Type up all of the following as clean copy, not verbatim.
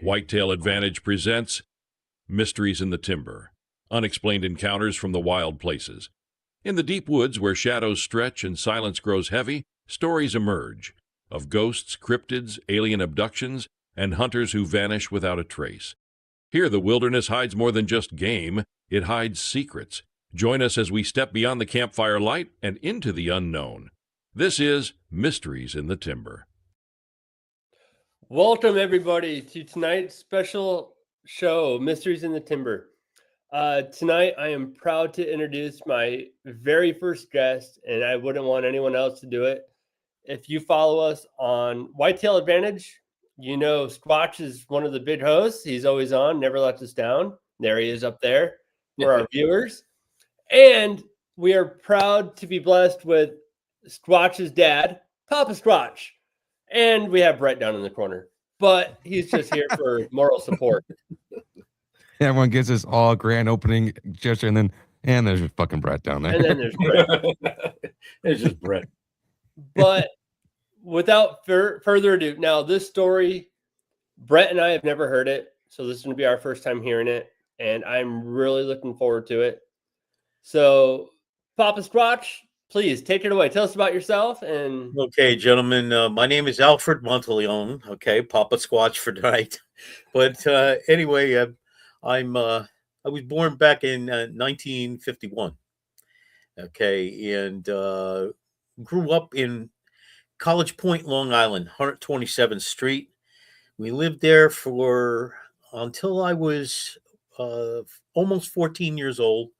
Whitetail Advantage presents Mysteries in the Timber, unexplained encounters from the wild places. In the deep woods where shadows stretch and silence grows heavy, stories emerge of ghosts, cryptids, alien abductions, and hunters who vanish without a trace. Here the wilderness hides more than just game, it hides secrets. Join us as we step beyond the campfire light and into the unknown. This is Mysteries in the Timber. Welcome, everybody, to tonight's special show, Mysteries in the Timber. Tonight, I am proud to introduce my very first guest, and I wouldn't want anyone else to do it. If you follow us on Whitetail Advantage, you know Squatch is one of the big hosts. He's always on, never lets us down. There he is up there for our viewers. And we are proud to be blessed with Squatch's dad, Papa Squatch. And we have Brett down in the corner, but he's just here for moral support. Everyone gives us all grand opening gesture, and there's your fucking Brett down there. And then there's Brett. It's just Brett. But without further ado, now this story, Brett and I have never heard it, so this is going to be our first time hearing it, and I'm really looking forward to it. So, Papa Squatch, please take it away. Tell us about yourself. And Okay, gentlemen, my name is Alfred Monteleone. Okay, Papa Squatch for tonight. But anyway, I was born back in 1951. Okay, and grew up in College Point, Long Island, 127th Street. We lived there for until I was almost 14 years old,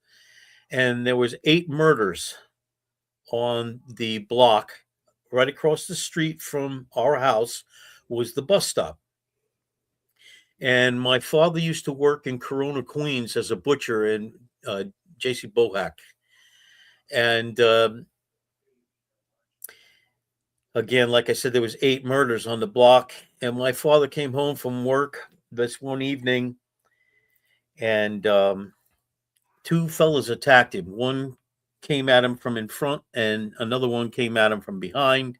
and there was 8 murders on the block. Right across the street from our house was the bus stop. And my father used to work in Corona, Queens as a butcher in J.C. Bohack. And again, like I said, there was 8 murders on the block. And my father came home from work this one evening, and 2 fellas attacked him. One came at him from in front, and another one came at him from behind.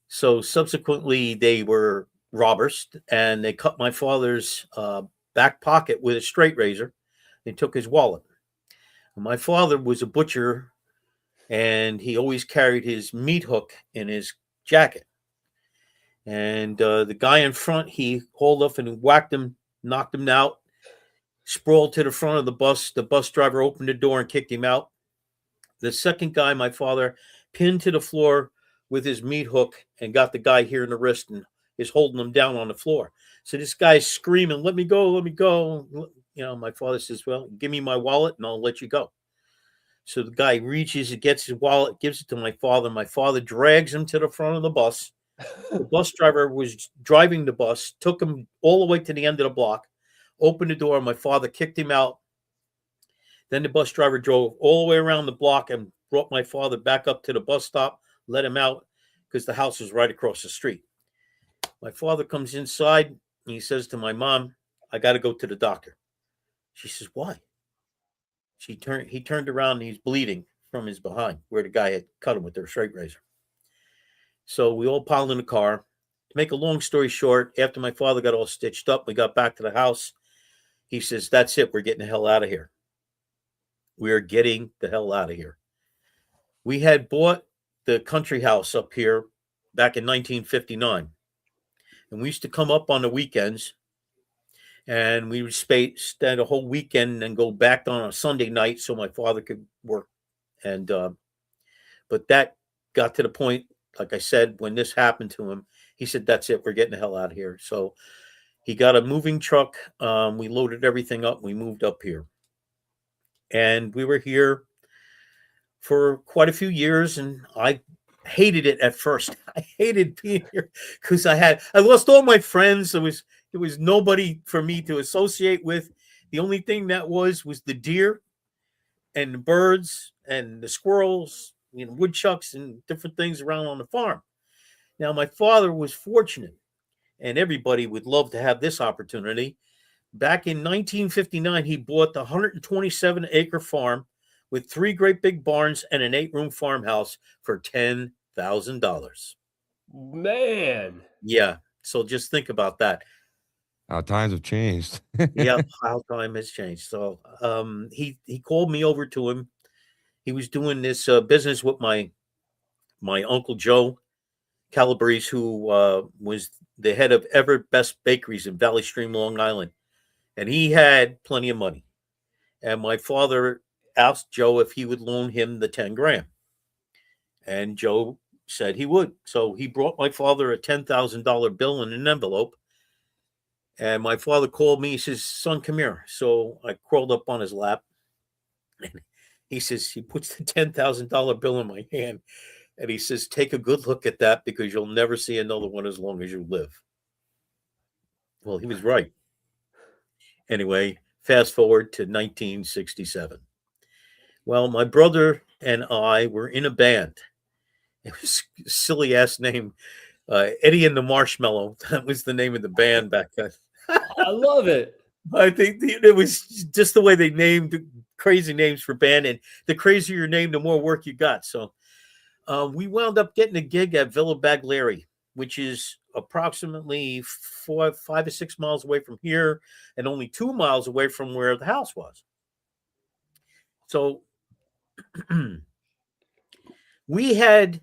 So subsequently, they were robbers, and they cut my father's back pocket with a straight razor. They took his wallet. My father was a butcher, and he always carried his meat hook in his jacket. And the guy in front, he hauled up and whacked him, knocked him out, sprawled to the front of the bus. The bus driver opened the door and kicked him out. The second guy, my father, pinned to the floor with his meat hook and got the guy here in the wrist and is holding him down on the floor. So this guy's screaming, "Let me go, let me go." You know, my father says, "Well, give me my wallet and I'll let you go." So the guy reaches and gets his wallet, gives it to my father. My father drags him to the front of the bus. The bus driver was driving the bus, took him all the way to the end of the block, opened the door. My father kicked him out. Then the bus driver drove all the way around the block and brought my father back up to the bus stop, let him out because the house was right across the street. My father comes inside and he says to my mom, "I got to go to the doctor." She says, "Why?" He turned around and he's bleeding from his behind where the guy had cut him with their straight razor. So we all piled in the car. To make a long story short, after my father got all stitched up, we got back to the house. He says, "That's it. We're getting the hell out of here. We are getting the hell out of here." We had bought the country house up here back in 1959. And we used to come up on the weekends, and we would spend a whole weekend and go back on a Sunday night so my father could work. And but that got to the point, like I said, when this happened to him, he said, "That's it. We're getting the hell out of here." So he got a moving truck. We loaded everything up. We moved up here. And we were here for quite a few years, and I hated it at first. I hated being here because I lost all my friends. There was nobody for me to associate with. The only thing that was the deer and the birds and the squirrels, you know, woodchucks and different things around on the farm. Now, my father was fortunate, and everybody would love to have this opportunity. Back in 1959, he bought the 127-acre farm with 3 great big barns and an 8-room farmhouse for $10,000. Man. Yeah. So just think about that. How times have changed. Yeah, how time has changed. So he called me over to him. He was doing this business with my uncle Joe Calabrese, who was the head of Ever Best Bakeries in Valley Stream, Long Island, and he had plenty of money. And my father asked Joe if he would loan him the 10 grand, and Joe said he would. So he brought my father a $10,000 bill in an envelope. And my father called me. He says, "Son, come here." So I crawled up on his lap. And he says, he puts the $10,000 bill in my hand. And he says, "Take a good look at that because you'll never see another one as long as you live." Well, he was right. Anyway, fast forward to 1967. Well, my brother and I were in a band. It was a silly ass name. Eddie and the Marshmallow. That was the name of the band back then. I love it. I think it was just the way they named crazy names for band, and the crazier your name, the more work you got. So we wound up getting a gig at Villa Baglieri, which is approximately 5 or 6 miles away from here, and only 2 miles away from where the house was. So we had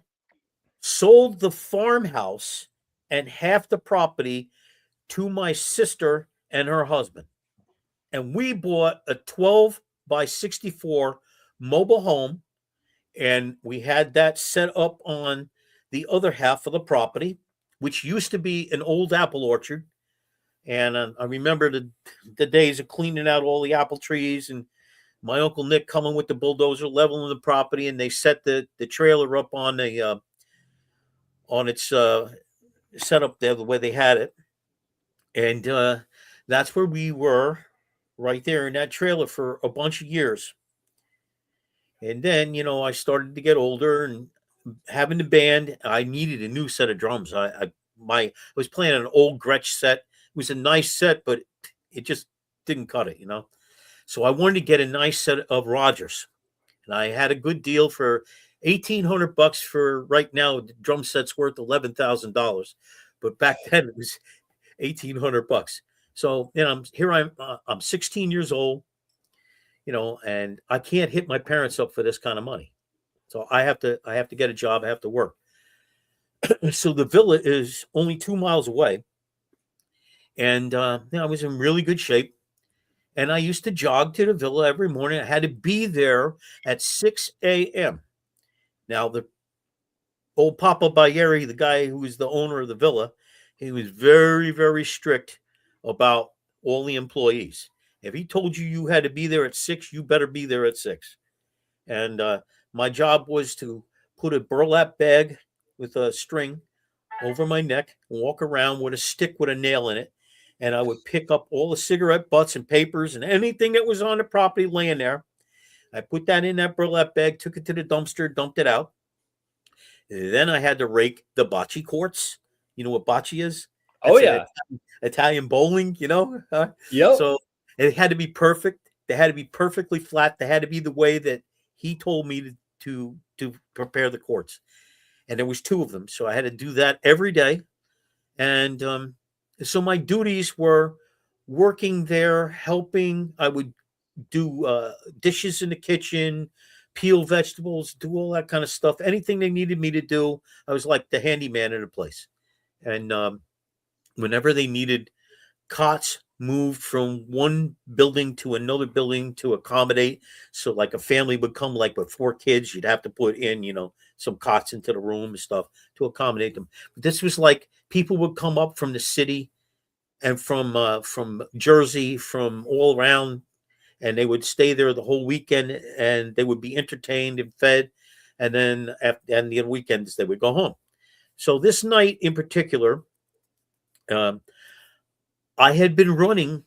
sold the farmhouse and half the property to my sister and her husband. And we bought a 12 by 64 mobile home, and we had that set up on the other half of the property, which used to be an old apple orchard. And I remember the days of cleaning out all the apple trees, and my Uncle Nick coming with the bulldozer, leveling the property, and they set the trailer up on the on its setup there the way they had it. And that's where we were, right there in that trailer for a bunch of years. And then, I started to get older and having the band, I needed a new set of drums. I was playing an old Gretsch set. It was a nice set, but it just didn't cut it, So I wanted to get a nice set of Rogers. And I had a good deal for $1,800 for right now. The drum set's worth $11,000. But back then it was $1,800. So, I'm 16 years old, and I can't hit my parents up for this kind of money. So I have to get a job. I have to work. So the villa is only 2 miles away. And, I was in really good shape. And I used to jog to the villa every morning. I had to be there at 6 a.m. Now, the old Papa Bayeri, the guy who was the owner of the villa, he was very, very strict about all the employees. If he told you you had to be there at 6, you better be there at 6. And my job was to put a burlap bag with a string over my neck and walk around with a stick with a nail in it. And I would pick up all the cigarette butts and papers and anything that was on the property laying there. I put that in that burlap bag, took it to the dumpster, dumped it out. Then I had to rake the bocce courts. You know what bocce is? That's Italian bowling, Yep. So it had to be perfect. They had to be perfectly flat. They had to be the way that he told me to prepare the courts. And there was 2 of them. So I had to do that every day. And so my duties were working there, helping. I would do dishes in the kitchen, peel vegetables, do all that kind of stuff. Anything they needed me to do, I was like the handyman in the place. And whenever they needed cots moved from one building to another building to accommodate, so like a family would come like with 4 kids, you'd have to put in, some cots into the room and stuff to accommodate them. But this was like people would come up from the city and from Jersey, from all around, and they would stay there the whole weekend, and they would be entertained and fed, and then at the weekends they would go home. So this night in particular, I had been running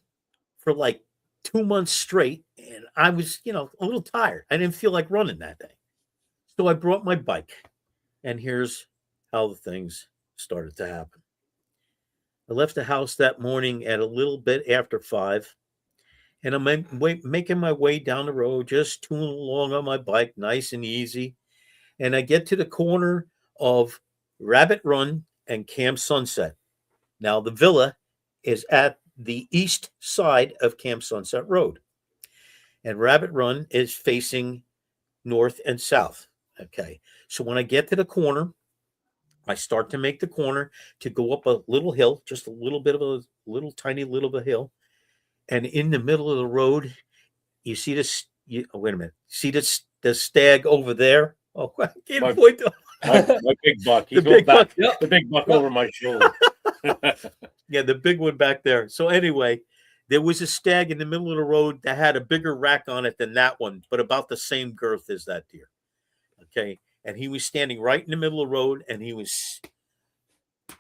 for like 2 months straight, and I was, a little tired. I didn't feel like running that day. So I brought my bike, and here's how the things started to happen. I left the house that morning at a little bit after 5, and I'm making my way down the road, just tooling along on my bike, nice and easy. And I get to the corner of Rabbit Run and Camp Sunset. Now, the villa is at the east side of Camp Sunset Road. And Rabbit Run is facing north and south. Okay. So when I get to the corner, I start to make the corner to go up a little hill, just a little bit of a little tiny little of a hill. And in the middle of the road, you see this. Oh, wait a minute. See the stag over there? Oh, I can't point to my big buck. He's the big back. buck. Yep. The big buck over my shoulder. Yeah, the big one back there. So anyway, there was a stag in the middle of the road that had a bigger rack on it than that one, but about the same girth as that deer. Okay. And he was standing right in the middle of the road, and he was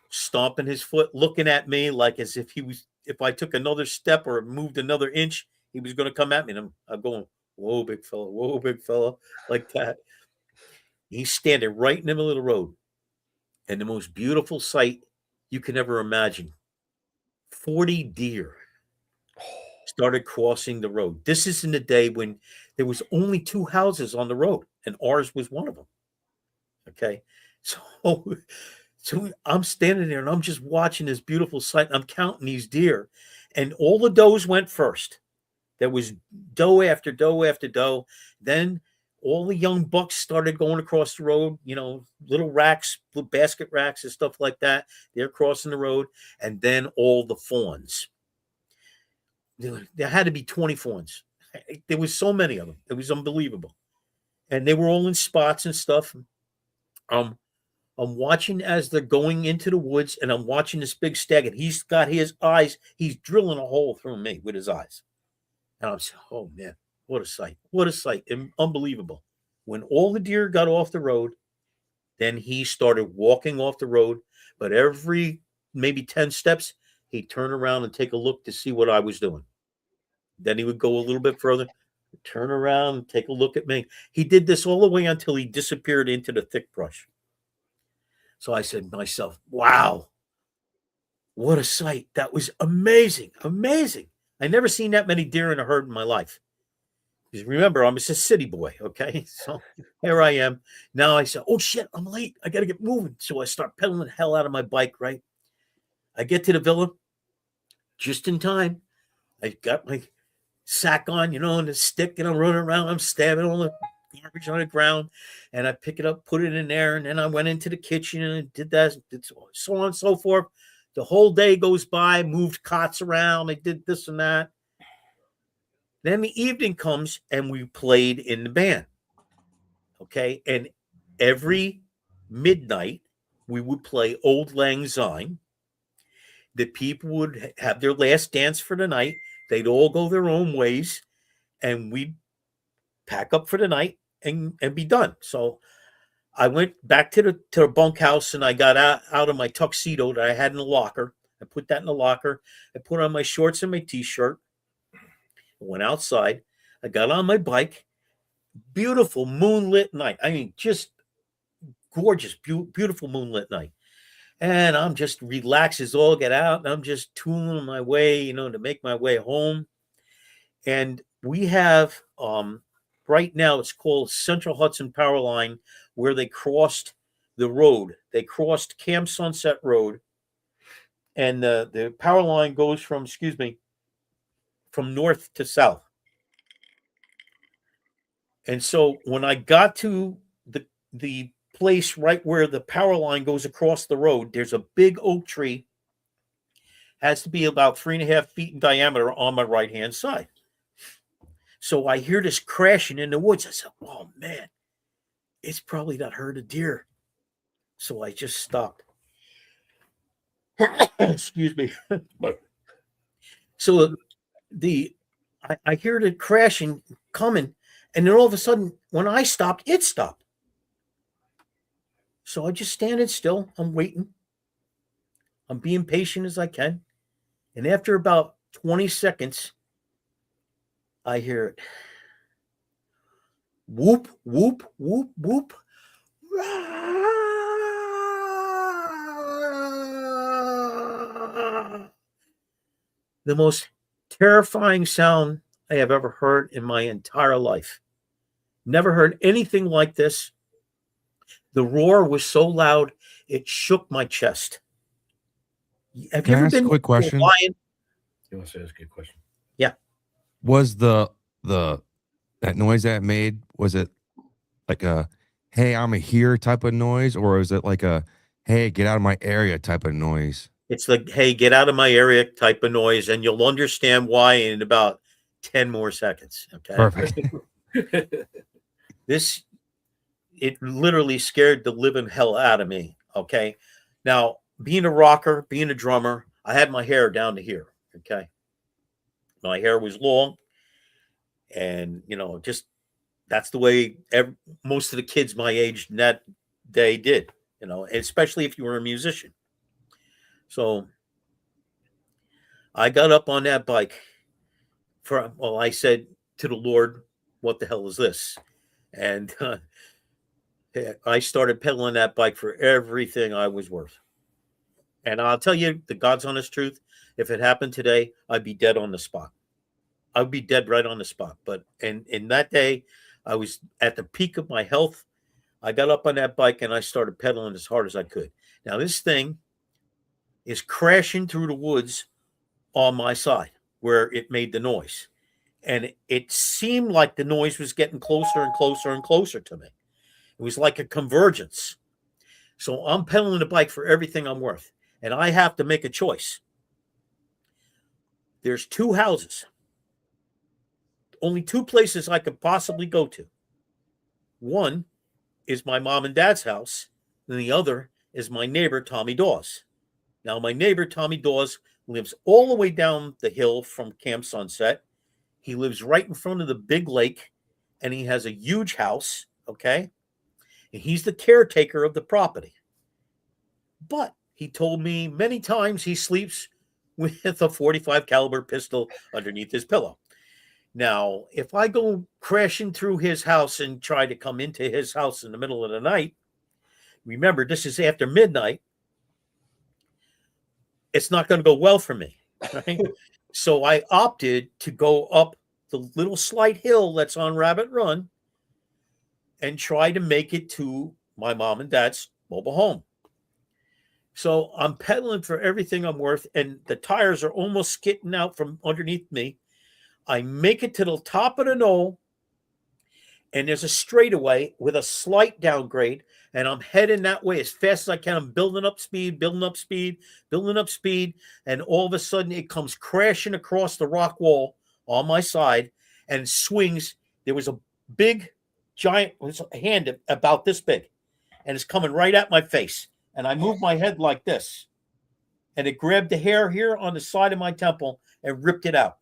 stomping his foot, looking at me like as if if I took another step or moved another inch, he was going to come at me. And I'm going, whoa, big fella, like that. He's standing right in the middle of the road. And the most beautiful sight you can ever imagine. 40 deer started crossing the road. This is in the day when there was only 2 houses on the road, and ours was one of them. Okay. So I'm standing there and I'm just watching this beautiful sight. I'm counting these deer, and all the does went first. There was doe after doe after doe. Then all the young bucks started going across the road, little racks, little basket racks and stuff like that. They're crossing the road. And then all the fawns. There had to be 20 fawns. There was so many of them. It was unbelievable. And they were all in spots and stuff. I'm watching as they're going into the woods, and I'm watching this big stag, and he's got his eyes. He's drilling a hole through me with his eyes. And I'm saying, oh, man, what a sight. What a sight. Unbelievable. When all the deer got off the road, then he started walking off the road. But every maybe 10 steps, he'd turn around and take a look to see what I was doing. Then he would go a little bit further, turn around and take a look at me. He did this all the way until he disappeared into the thick brush. So I said to myself, wow, what a sight. That was amazing. Amazing. I never seen that many deer in a herd in my life. Because remember, I'm just a city boy, okay? So here I am. Now I said, oh, shit, I'm late. I got to get moving. So I start pedaling the hell out of my bike, right? I get to the villa just in time. I got my sack on, and the stick, and I'm running around. I'm stabbing all the garbage on the ground, and I pick it up, put it in there, and then I went into the kitchen and did that, so on and so forth. The whole day goes by, moved cots around, I did this and that. Then the evening comes, and we played in the band. Okay, and every midnight we would play Old Lang Syne. The people would have their last dance for the night. They'd all go their own ways, and we'd pack up for the night and be done. So I went back to the bunkhouse, and I got out of my tuxedo that I had in the locker. I put that in the locker. I put on my shorts and my t-shirt. I went outside. I got on my bike. Beautiful moonlit night. I mean, just gorgeous, beautiful moonlit night. And I'm just relaxed as all get out. And I'm just tooling my way, to make my way home. And we have, right now, it's called Central Hudson Power Line, where they crossed the road. They crossed Camp Sunset Road. And the power line goes from north to south. And so when I got to the place right where the power line goes across the road, there's a big oak tree, has to be about 3.5 feet in diameter on my right hand side. So I hear this crashing in the woods. I said, oh man, it's probably that herd of deer. So I just stopped. Excuse me. So I hear the crashing coming, and then all of a sudden when I stopped, it stopped. So I just standing still. I'm waiting. I'm being patient as I can. And after about 20 seconds, I hear it. Whoop, whoop, whoop, whoop. The most terrifying sound I have ever heard in my entire life. Never heard anything like this. The roar was so loud, it shook my chest. Have you ever been quick question? to a lion? You want to ask a question? Was the that noise that it made, was it like a hey, I'm a here type of noise, or is it like a hey, get out of my area type of noise? It's like, hey, get out of my area type of noise, and you'll understand why in about 10 more seconds. Okay. Perfect. It literally scared the living hell out of me. Okay. Now, being a rocker, being a drummer, I had my hair down to here. Okay. My hair was long, and, just that's the way most of the kids my age in that day did, especially if you were a musician. So I got up on that bike I said to the Lord, what the hell is this? And I started pedaling that bike for everything I was worth. And I'll tell you the God's honest truth. If it happened today, I'd be dead on the spot. I'd be dead right on the spot. But in that day, I was at the peak of my health. I got up on that bike and I started pedaling as hard as I could. Now, this thing is crashing through the woods on my side where it made the noise. And it seemed like the noise was getting closer and closer and closer to me. It was like a convergence. So I'm pedaling the bike for everything I'm worth. And I have to make a choice. There's 2 houses. Only 2 places I could possibly go to. One is my mom and dad's house, and the other is my neighbor, Tommy Dawes. Now, my neighbor, Tommy Dawes, lives all the way down the hill from Camp Sunset. He lives right in front of the big lake, and he has a huge house, okay? And he's the caretaker of the property. But he told me many times he sleeps with a 45 caliber pistol underneath his pillow. Now, if I go crashing through his house and try to come into his house in the middle of the night, remember, this is after midnight, it's not going to go well for me, right? So I opted to go up the little slight hill that's on Rabbit Run and try to make it to my mom and dad's mobile home. So I'm pedaling for everything I'm worth, and the tires are almost skidding out from underneath me. I make it to the top of the knoll, and there's a straightaway with a slight downgrade, and I'm heading that way as fast as I can. I'm building up speed, and all of a sudden it comes crashing across the rock wall on my side and swings. There was a big, giant hand about this big, and it's coming right at my face. And I move my head like this, and it grabbed the hair here on the side of my temple and ripped it out.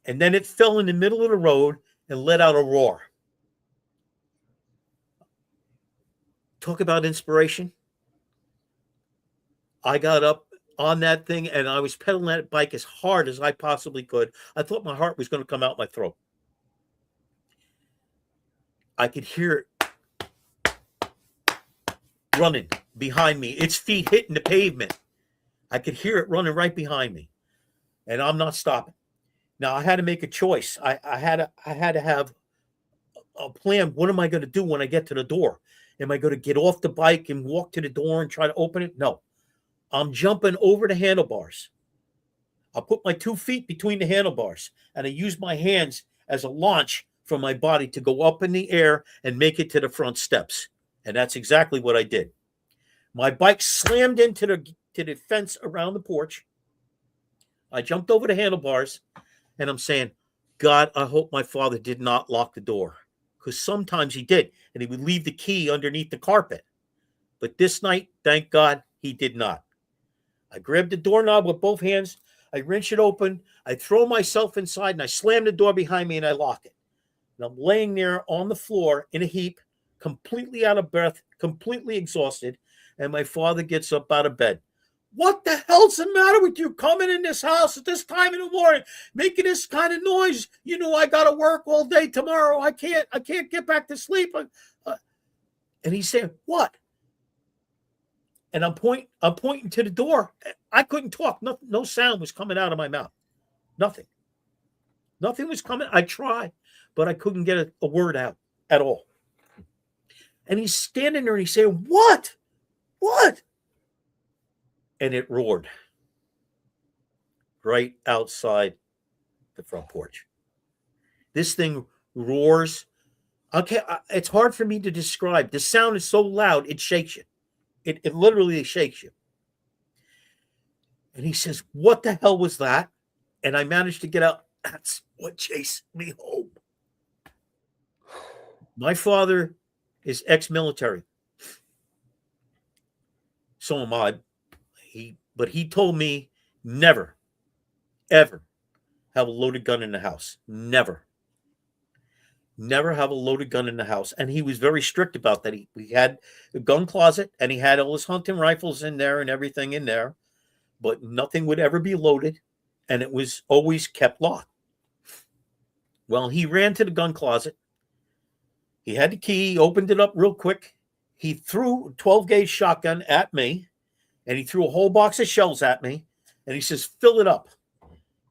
And then it fell in the middle of the road and let out a roar. Talk about inspiration. I got up on that thing and I was pedaling that bike as hard as I possibly could. I thought my heart was going to come out my throat. I could hear it running behind me, its feet hitting the pavement. I could hear it running right behind me, and I'm not stopping. Now I had to make a choice. I had to have a plan. What am I going to do when I get to the door? Am I going to get off the bike and walk to the door and try to open it? No, I'm jumping over the handlebars. I'll put my 2 feet between the handlebars, and I use my hands as a launch for my body to go up in the air and make it to the front steps. And that's exactly what I did. My bike slammed into the fence around the porch. I jumped over the handlebars, and I'm saying, God, I hope my father did not lock the door, because sometimes he did, and he would leave the key underneath the carpet. But this night, thank God, he did not. I grabbed the doorknob with both hands. I wrench it open. I throw myself inside, and I slam the door behind me, and I lock it. And I'm laying there on the floor in a heap, completely out of breath, completely exhausted, and my father gets up out of bed. What the hell's the matter with you coming in this house at this time in the morning, making this kind of noise? You know I got to work all day tomorrow. I can't get back to sleep. And he's saying, what? And I'm pointing to the door. I couldn't talk. No sound was coming out of my mouth. Nothing was coming. I tried, but I couldn't get a word out at all. And he's standing there and he's saying, what? And it roared. right outside the front porch. This thing roars. Okay, it's hard for me to describe. The sound is so loud, it shakes you. It literally shakes you. And he says, "What the hell was that?" And I managed to get out. That's what chased me home. My father is ex-military. So am I. But he told me never, ever have a loaded gun in the house. Never. Never have a loaded gun in the house. And he was very strict about that. We had a gun closet and he had all his hunting rifles in there and everything in there, but nothing would ever be loaded. And it was always kept locked. Well, he ran to the gun closet. He had the key, opened it up real quick. He threw a 12 gauge shotgun at me and he threw a whole box of shells at me. And he says, "Fill it up."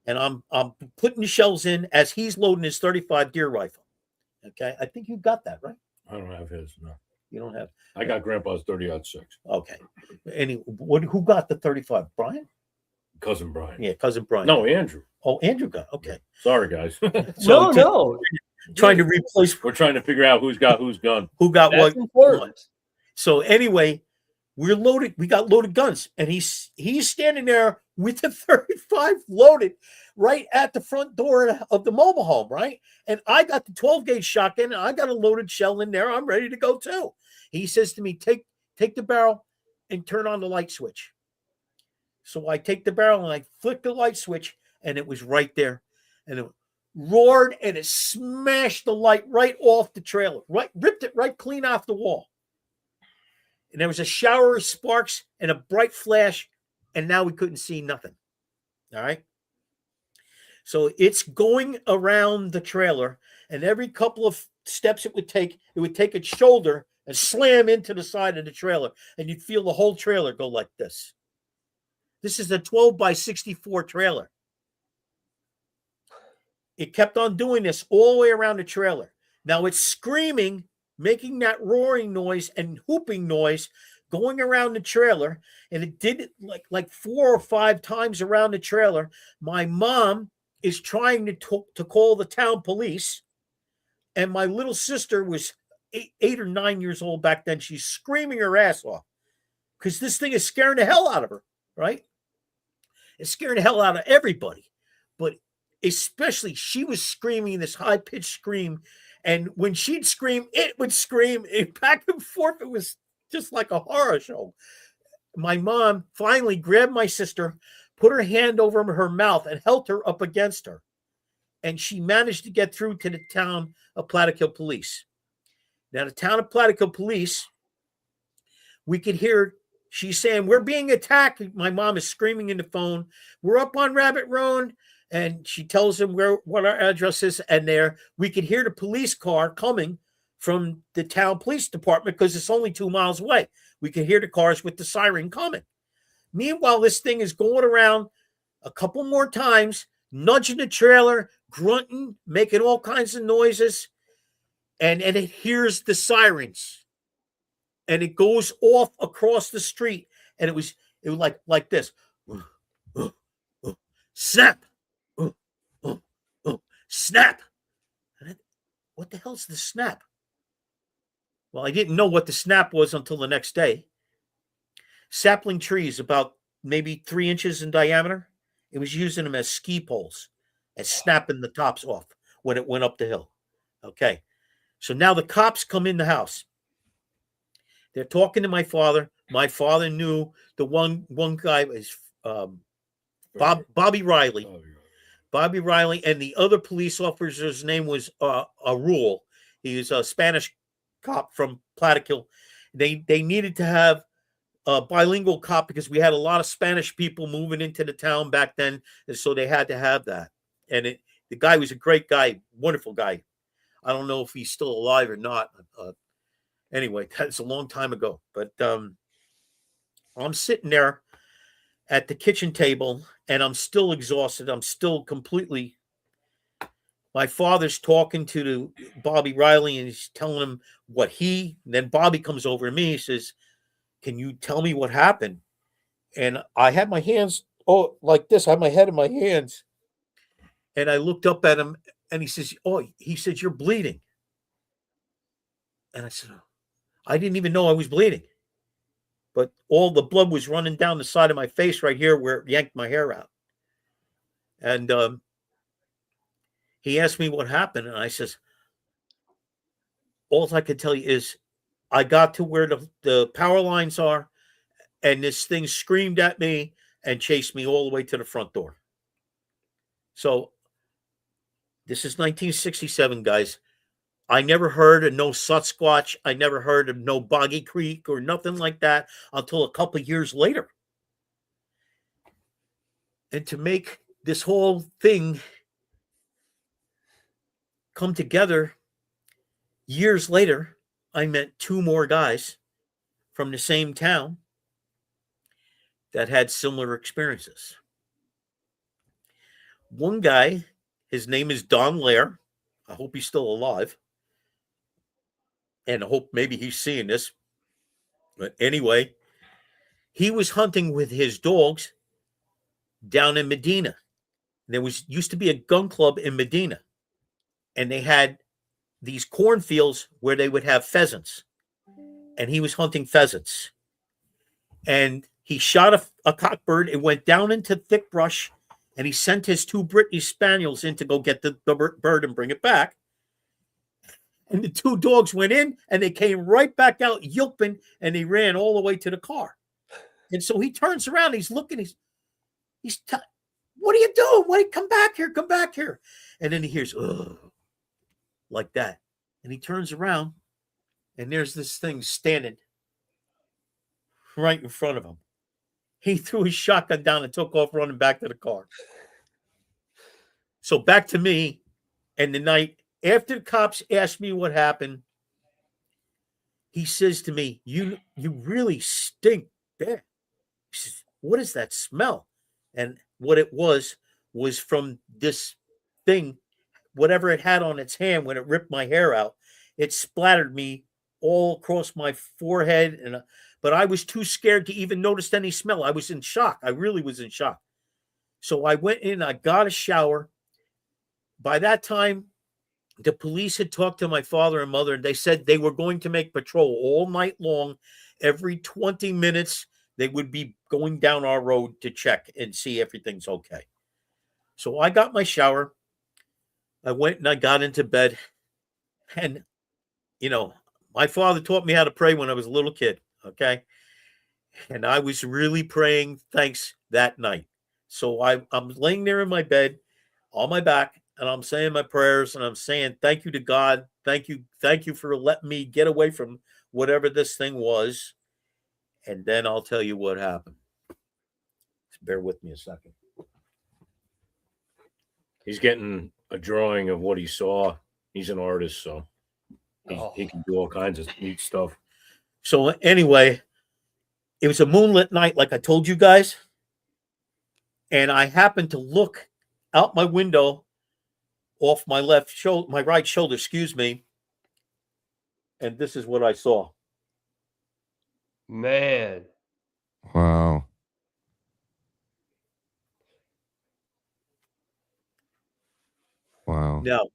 And I'm putting the shells in as he's loading his 35 deer rifle. Okay. I think you got that, right? I don't have his. No, You don't have. I got Grandpa's 30-06. Okay. Who got the 35? Brian? Cousin Brian. Yeah, cousin Brian. No, Andrew. Oh, Andrew got. Okay. Sorry, guys. No. Trying to replace. We're trying to figure out who's got whose gun. Who got That's what? important. So anyway, we're loaded. We got loaded guns, and he's standing there with the 35 loaded right at the front door of the mobile home, right? And I got the 12 gauge shotgun, and I got a loaded shell in there. I'm ready to go too. He says to me, "Take the barrel and turn on the light switch." So I take the barrel and I flick the light switch, and it was right there, and it roared and it smashed the light right off the trailer, right, ripped it right clean off the wall. And there was a shower of sparks and a bright flash, and now we couldn't see nothing. All right. So it's going around the trailer, and every couple of steps it would take its shoulder and slam into the side of the trailer, and you'd feel the whole trailer go like this. This is a 12 by 64 trailer. It kept on doing this all the way around the trailer. Now it's screaming, making that roaring noise and whooping noise going around the trailer. And it did it like 4 or 5 times around the trailer. My mom is trying to call the town police. And my little sister was 8 or 9 years old back then. She's screaming her ass off because this thing is scaring the hell out of her, right? It's scaring the hell out of everybody. But especially she was screaming this high-pitched scream. And when she'd scream, it would scream. Back and forth. It was just like a horror show. My mom finally grabbed my sister, put her hand over her mouth, and held her up against her. And she managed to get through to the town of Plattekill Police. Now, the town of Plattekill Police, we could hear she's saying, "We're being attacked." My mom is screaming in the phone. "We're up on Rabbit Road." And she tells them what our address is. And there we could hear the police car coming from the town police department because it's only 2 miles away. We could hear the cars with the siren coming. Meanwhile, this thing is going around a couple more times, nudging the trailer, grunting, making all kinds of noises. And it hears the sirens. And it goes off across the street. And it was like this. Snap. Snap. What the hell's the snap? Well, I didn't know what the snap was until the next day. Sapling trees about maybe 3 inches in diameter. It was using them as ski poles and snapping the tops off when it went up the hill. Okay. So now the cops come in the house. They're talking to my father. My father knew the one guy was Bobby Riley. Bobby Riley, and the other police officer's name was Arul. He was a Spanish cop from Plattekill. They needed to have a bilingual cop because we had a lot of Spanish people moving into the town back then, and so they had to have that. And the guy was a great guy, wonderful guy. I don't know if he's still alive or not. Anyway, that's a long time ago. But I'm sitting there at the kitchen table, and I'm still exhausted. I'm still completely. My father's talking to Bobby Riley, and he's telling him what then Bobby comes over to me. He says, "Can you tell me what happened?" And I had my hands oh, like this. I had my head in my hands. And I looked up at him and he says, oh, he said, you're bleeding. And I said, I didn't even know I was bleeding. But all the blood was running down the side of my face right here where it yanked my hair out. And he asked me what happened. And I says, all I could tell you is I got to where the power lines are, and this thing screamed at me and chased me all the way to the front door. So this is 1967, guys. I never heard of no Sasquatch. I never heard of no Boggy Creek or nothing like that until a couple of years later. And to make this whole thing come together, years later, I met two more guys from the same town that had similar experiences. One guy, his name is Don Lair. I hope he's still alive. And I hope maybe he's seeing this. But anyway, he was hunting with his dogs down in Medina. There used to be a gun club in Medina. And they had these cornfields where they would have pheasants. And he was hunting pheasants. And he shot a cockbird. It went down into thick brush. And he sent his two Brittany Spaniels in to go get the bird and bring it back. And the two dogs went in and they came right back out yelping and they ran all the way to the car. And so he turns around, he's looking, what are you doing? Why come back here? Come back here. And then he hears, ugh, like that. And he turns around and there's this thing standing right in front of him. He threw his shotgun down and took off running back to the car. So back to me, and the night after the cops asked me what happened, he says to me, you really stink bad. He says, what is that smell? And what it was from this thing, whatever it had on its hand when it ripped my hair out, it splattered me all across my forehead. But I was too scared to even notice any smell. I was in shock. I really was in shock. So I went in, I got a shower. By that time, the police had talked to my father and mother, and they said they were going to make patrol all night long. Every 20 minutes, they would be going down our road to check and see everything's okay. So I got my shower. I went and I got into bed. And, my father taught me how to pray when I was a little kid, okay? And I was really praying thanks that night. So I'm laying there in my bed on my back, and I'm saying my prayers, and I'm saying thank you to God. Thank you for letting me get away from whatever this thing was. And then I'll tell you what happened. Just bear with me a second. He's getting a drawing of what he saw. He's an artist, so he can do all kinds of neat stuff. So anyway, it was a moonlit night, like I told you guys. And I happened to look out my window off my my right shoulder, and this is what I saw. Man. Wow. Wow. Now,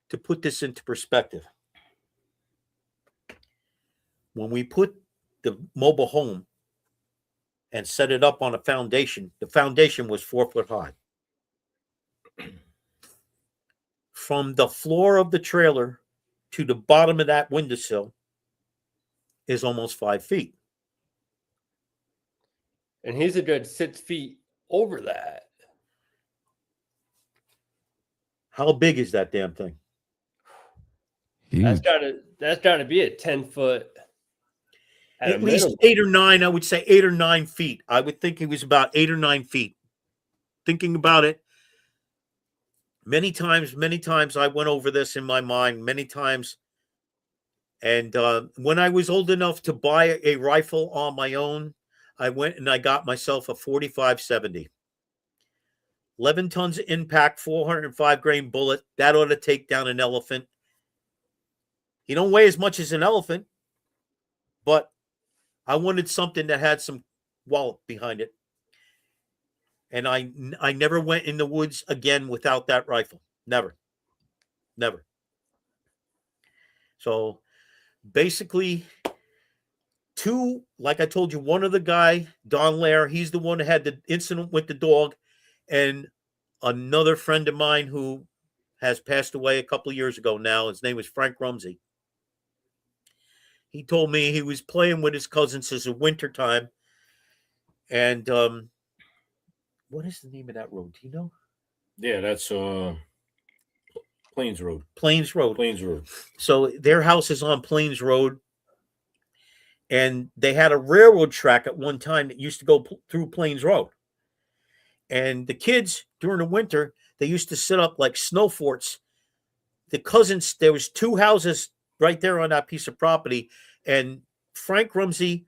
to put this into perspective, when we put the mobile home and set it up on a foundation, the foundation was 4 foot high. From the floor of the trailer to the bottom of that windowsill is almost 5 feet. And he's a good 6 feet over that. How big is that damn thing? Huge. That's gotta be a 10-foot. At least 8 or 9, I would say 8 or 9 feet. I would think it was about 8 or 9 feet. Thinking about it, many times I went over this in my mind, many times. And when I was old enough to buy a rifle on my own, I went and I got myself a 45-70. 11 tons of impact, 405 grain bullet. That ought to take down an elephant. He don't weigh as much as an elephant, but I wanted something that had some wallop behind it. And I never went in the woods again without that rifle. Never. So basically, like I told you, one of the guy, Don Lair, he's the one that had the incident with the dog, and another friend of mine who has passed away a couple of years ago now. His name was Frank Rumsey. He told me he was playing with his cousins as a wintertime. And what is the name of that road? Do you know? Yeah, that's Plains Road. Plains Road. Plains Road. So their house is on Plains Road. And they had a railroad track at one time that used to go through Plains Road. And the kids during the winter, they used to set up like snow forts. The cousins, there was 2 houses right there on that piece of property. And Frank Rumsey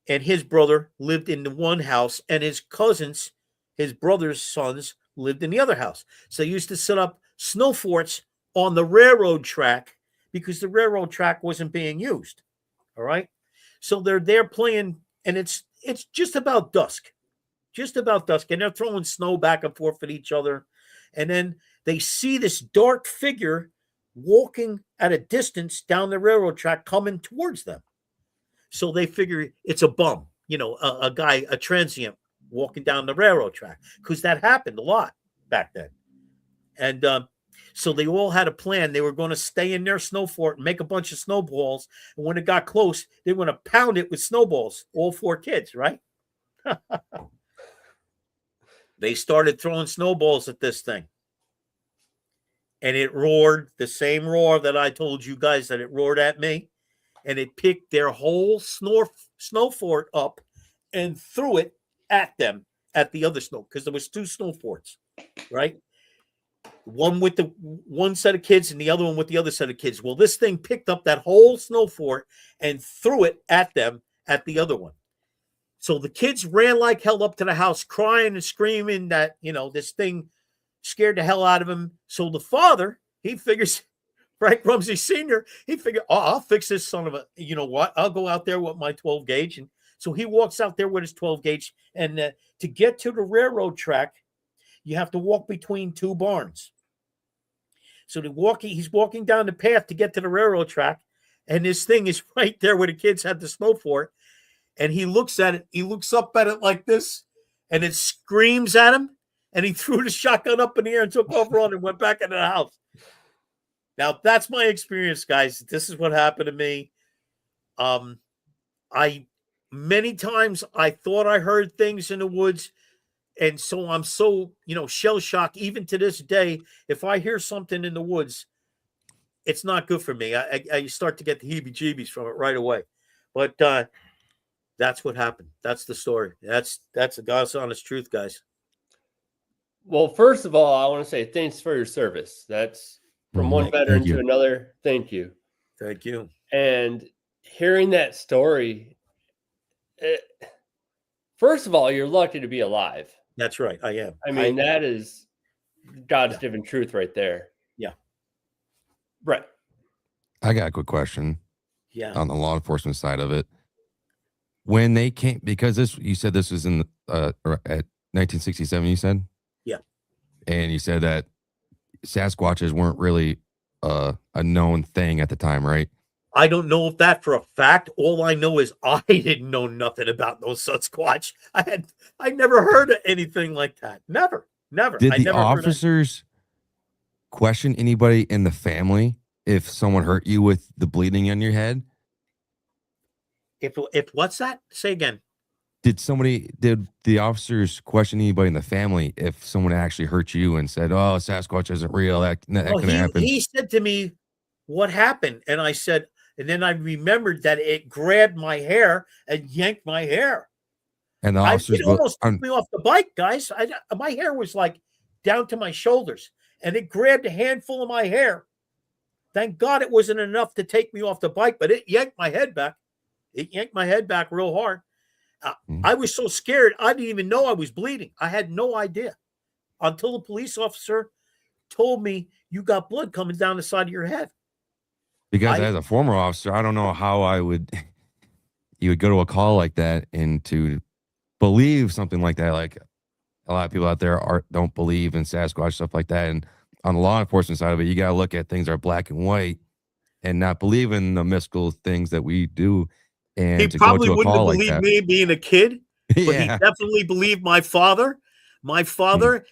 and his brother lived in the one house, and his cousins, his brother's sons, lived in the other house. So they used to set up snow forts on the railroad track because the railroad track wasn't being used. All right. So they're there playing, and it's just about dusk. And they're throwing snow back and forth at each other. And then they see this dark figure walking at a distance down the railroad track coming towards them. So they figure it's a bum, a guy, a transient walking down the railroad track, because that happened a lot back then. And so they all had a plan. They were going to stay in their snow fort and make a bunch of snowballs. And when it got close, they were going to pound it with snowballs, all 4 kids, right? They started throwing snowballs at this thing. And it roared, the same roar that I told you guys that it roared at me. And it picked their whole snow fort up and threw it at them, at the other snow, because there was 2 snow forts, right? One with the one set of kids and the other one with the other set of kids. Well, this thing picked up that whole snow fort and threw it at them at the other one. So the kids ran like hell up to the house, crying and screaming that, this thing scared the hell out of him. So the father, he figures, Frank Rumsey Sr., he figured, I'll fix this son of a, you know what? I'll go out there with my 12 gauge. And so he walks out there with his 12 gauge. And to get to the railroad track, you have to walk between 2 barns. So he's walking down the path to get to the railroad track. And this thing is right there where the kids had the snow fort. And he looks at it. He looks up at it like this. And it screams at him. And he threw the shotgun up in the air and took off running and went back into the house. Now, that's my experience, guys. This is what happened to me. Many times I thought I heard things in the woods. And so I'm so, shell shocked. Even to this day, if I hear something in the woods, it's not good for me. I start to get the heebie-jeebies from it right away. But that's what happened. That's the story. That's the God's honest truth, guys. Well, first of all, I want to say thanks for your service. That's from one veteran to another. Thank you. Thank you. And hearing that story, first of all, you're lucky to be alive. That's right. I am. I mean, that is God's given truth right there. Yeah. Right. I got a quick question. Yeah. On the law enforcement side of it. When they came, because you said this was in at 1967, you said? Yeah. And you said that Sasquatches weren't really a known thing at the time, right? I don't know if that for a fact. All I know is I didn't know nothing about no Sasquatch. I never heard of anything like that. Never. Did the officers question anybody in the family if someone hurt you with the bleeding on your head? If what's that? Say again. Did the officers question anybody in the family if someone actually hurt you and said, "Oh, Sasquatch isn't real"? That can happen. He said to me, "What happened?" And I said, and then I remembered that it grabbed my hair and yanked my hair. And the officers it almost took me off the bike, guys. My hair was like down to my shoulders, and it grabbed a handful of my hair. Thank God it wasn't enough to take me off the bike, but it yanked my head back. It yanked my head back real hard. I was so scared, I didn't even know I was bleeding. I had no idea until the police officer told me, "You got blood coming down the side of your head." Because as a former officer, I don't know how you would go to a call like that and to believe something like that. Like, a lot of people out there don't believe in Sasquatch, stuff like that. And on the law enforcement side of it, you got to look at things that are black and white and not believe in the mystical things that we do. And He to go probably to a wouldn't have call like believed that. me being a kid, but he Yeah. definitely believed my father. My father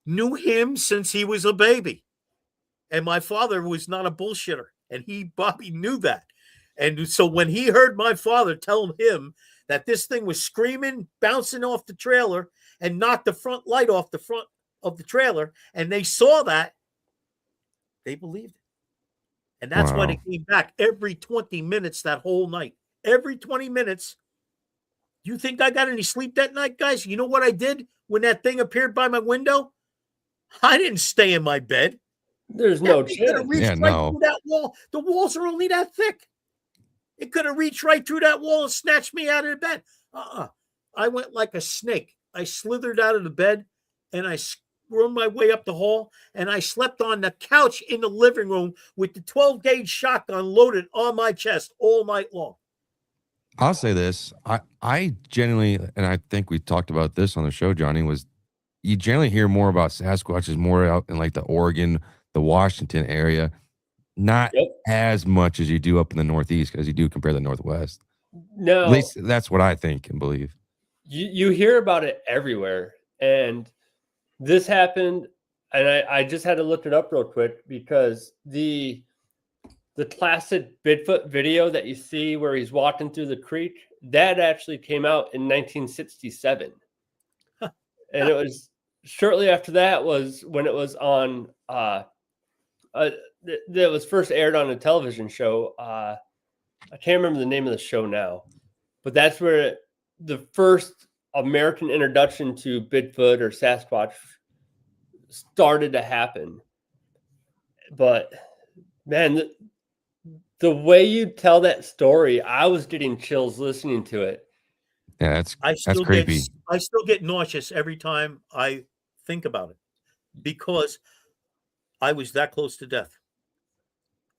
knew him since he was a baby. And my father was not a bullshitter. And Bobby knew that. And so when he heard my father tell him that this thing was screaming, bouncing off the trailer, and knocked the front light off the front of the trailer, and they saw that, they believed it. And that's why they came back every 20 minutes that whole night. Every 20 minutes. You think I got any sleep that night, guys? You know what I did when that thing appeared by my window? I didn't stay in my bed. There's no chance. Reached through that wall. The walls are only that thick. It could have reached right through that wall and snatched me out of the bed. I went like a snake. I slithered out of the bed and I wormed my way up the hall, and I slept on the couch in the living room with the 12-gauge shotgun loaded on my chest all night long. I'll say this. I genuinely, and I think we talked about this on the show, Johnny, was you generally hear more about Sasquatches more out in like the Oregon, the Washington area, not as much as you do up in the Northeast, as you do compare to the Northwest. No, at least that's what I think and believe. You hear about it everywhere, and this happened, and I just had to look it up real quick because the classic Bigfoot video that you see where he's walking through the creek, that actually came out in 1967. And it was shortly after that was when it was on that was first aired on a television show. I can't remember the name of the show now, but that's where the first American introduction to Bigfoot or Sasquatch started to happen. But man, the way you tell that story, I was getting chills listening to it. Yeah, that's creepy. I still get nauseous every time I think about it because I was that close to death.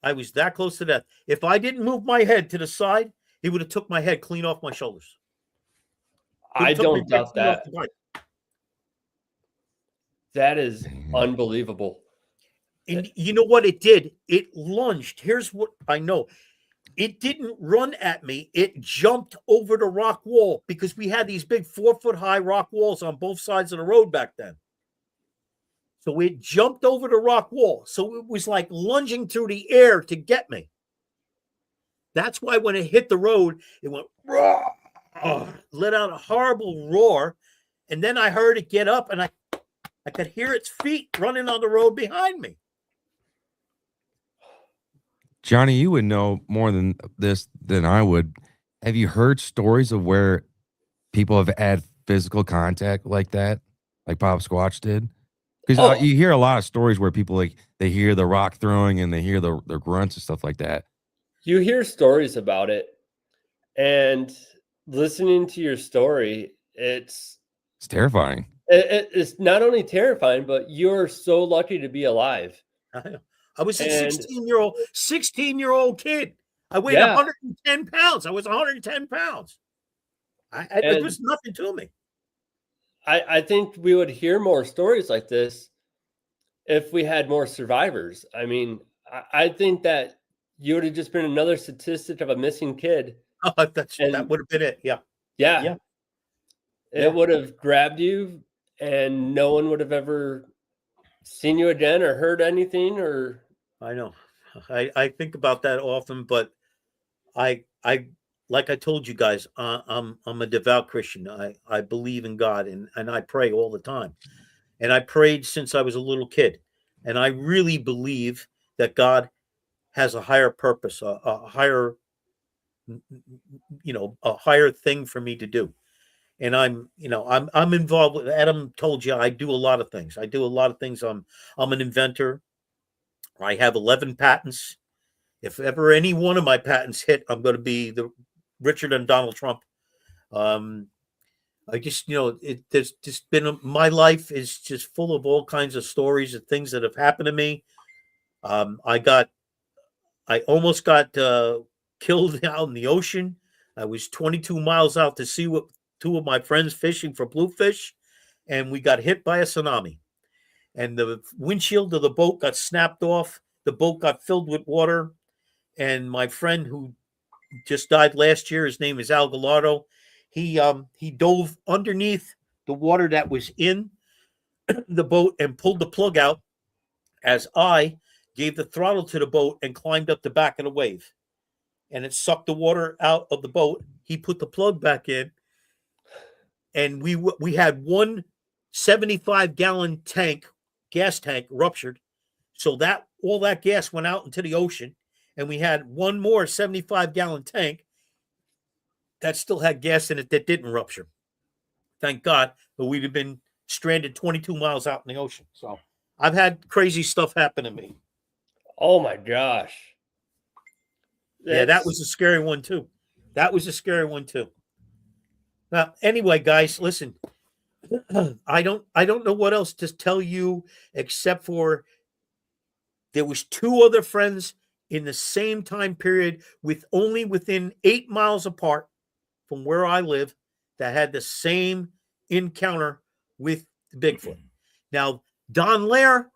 I was that close to death. If I didn't move my head to the side, he would have took my head clean off my shoulders. I don't doubt that. That is unbelievable. And you know what it did? It lunged. Here's what I know. It didn't run at me. It jumped over the rock wall because we had these big 4-foot-high rock walls on both sides of the road back then. So it jumped over the rock wall. So it was like lunging through the air to get me. That's why when it hit the road, it went, let out a horrible roar. And then I heard it get up and I could hear its feet running on the road behind me. Johnny, you would know more than this than I would. Have you heard stories of where people have had physical contact like that, like Bob Squatch did? Because you hear a lot of stories where people like they hear the rock throwing and they hear the grunts and stuff like that. You hear stories about it, and listening to your story, it's terrifying. It's not only terrifying, but you're so lucky to be alive. I was a 16-year-old kid. I weighed 110 pounds. I was 110 pounds. It was nothing to me. I think we would hear more stories like this if we had more survivors. I mean, I think that you would have just been another statistic of a missing kid. That would have been it. Yeah. It would have grabbed you and no one would have ever seen you again or heard anything. Or I know. I think about that often, but I like I told you guys, I'm a devout Christian. I believe in God and I pray all the time. And I prayed since I was a little kid. And I really believe that God has a higher purpose, a higher thing for me to do. And I'm involved with, Adam told you, I do a lot of things. I'm an inventor. I have 11 patents. If ever any one of my patents hit, I'm going to be the richer than Donald Trump. I just, there's just been, my life is just full of all kinds of stories of things that have happened to me. I almost got killed out in the ocean. I was 22 miles out to sea with two of my friends fishing for bluefish. and we got hit by a tsunami. And the windshield of the boat got snapped off. The boat got filled with water. And my friend who just died last year, his name is Al Gallardo, he dove underneath the water that was in the boat and pulled the plug out as I gave the throttle to the boat and climbed up the back of the wave. And it sucked the water out of the boat. He put the plug back in, and we had one 75-gallon gas tank ruptured. So that all that gas went out into the ocean, and we had one more 75-gallon tank that still had gas in it that didn't rupture. Thank God, but we'd have been stranded 22 miles out in the ocean. So I've had crazy stuff happen to me. Oh my gosh. Yeah, that was a scary one too. Now, anyway, guys, listen. I don't know what else to tell you except for there was 2 other friends in the same time period within 8 miles apart from where I live that had the same encounter with Bigfoot. Now, Don Lair,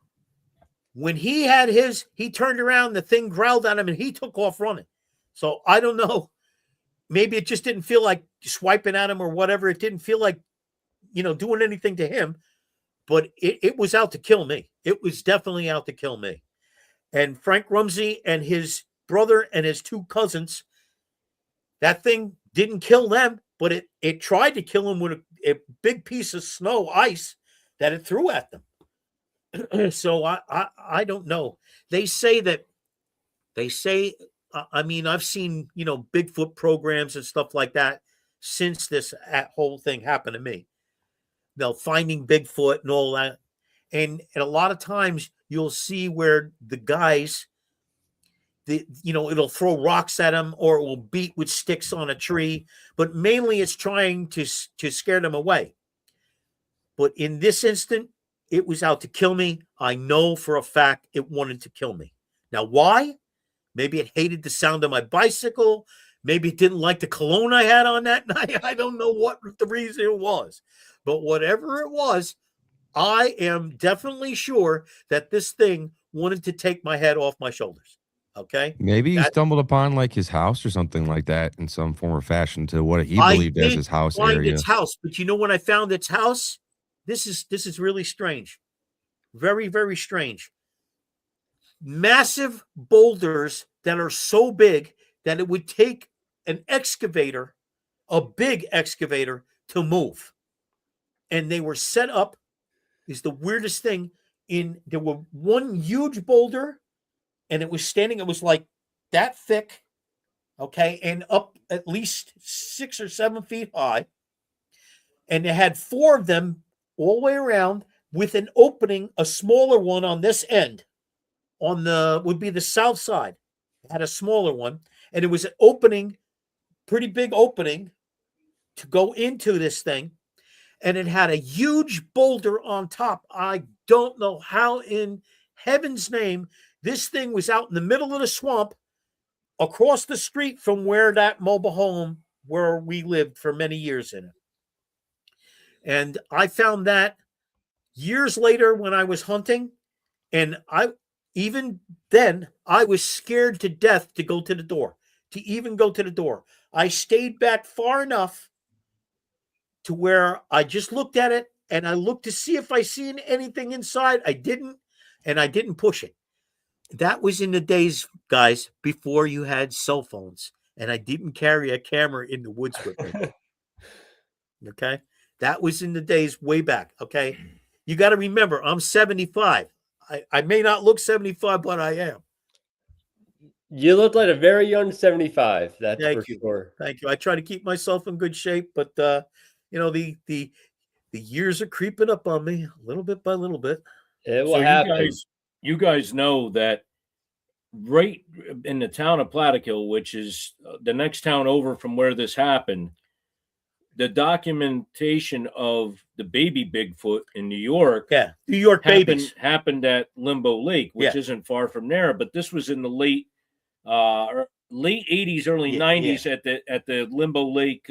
when he had his, he turned around, the thing growled at him, and he took off running. So I don't know. Maybe it just didn't feel like swiping at him or whatever. It didn't feel like, doing anything to him, but it was out to kill me. It was definitely out to kill me. And Frank Rumsey and his brother and his 2 cousins, that thing didn't kill them, but it tried to kill them with a big piece of snow ice that it threw at them. So I don't know. They say, I mean, I've seen, Bigfoot programs and stuff like that since this whole thing happened to me. Finding Bigfoot and all that. And a lot of times you'll see where the guys, it'll throw rocks at them or it will beat with sticks on a tree, but mainly it's trying to scare them away. But in this instant, it was out to kill me. I know for a fact it wanted to kill me. Now, why? Maybe it hated the sound of my bicycle. Maybe it didn't like the cologne I had on that night. I don't know what the reason it was. But whatever it was, I am definitely sure that this thing wanted to take my head off my shoulders. Okay? Maybe you stumbled upon like his house or something like that in some form or fashion to what he believed as his house area. Its house, but when I found its house, this is really strange. Very, very strange. Massive boulders that are so big that it would take an excavator, a big excavator, to move. And they were set up, is the weirdest thing, there were one huge boulder, and it was like that thick, okay, and up at least 6 or 7 feet high. And they had 4 of them all the way around with an opening, a smaller one on this end, would be the south side. It had a smaller one, and it was an opening, pretty big opening to go into this thing. And it had a huge boulder on top. I don't know how in heaven's name this thing was out in the middle of the swamp across the street from where that mobile home where we lived for many years in it. And I found that years later when I was hunting, and even then I was scared to death to go to the door, to even go to the door. I stayed back far enough to where I just looked at it and I looked to see if I seen anything inside. I didn't, and I didn't push it. That was in the days, guys, before you had cell phones, and I didn't carry a camera in the woods with me. Okay? That was in the days way back, okay? You got to remember, I'm 75. I may not look 75, but I am. You look like a very young 75. That's Thank for you. sure. Thank you. I try to keep myself in good shape, but the years are creeping up on me little bit by little bit. It will So happen. you guys know that right in the town of Plattekill, which is the next town over from where this happened, the documentation of the baby Bigfoot in New York, New York babies happened at Limbo Lake, which isn't far from there. But this was in the late 80s, early 90s at the Limbo Lake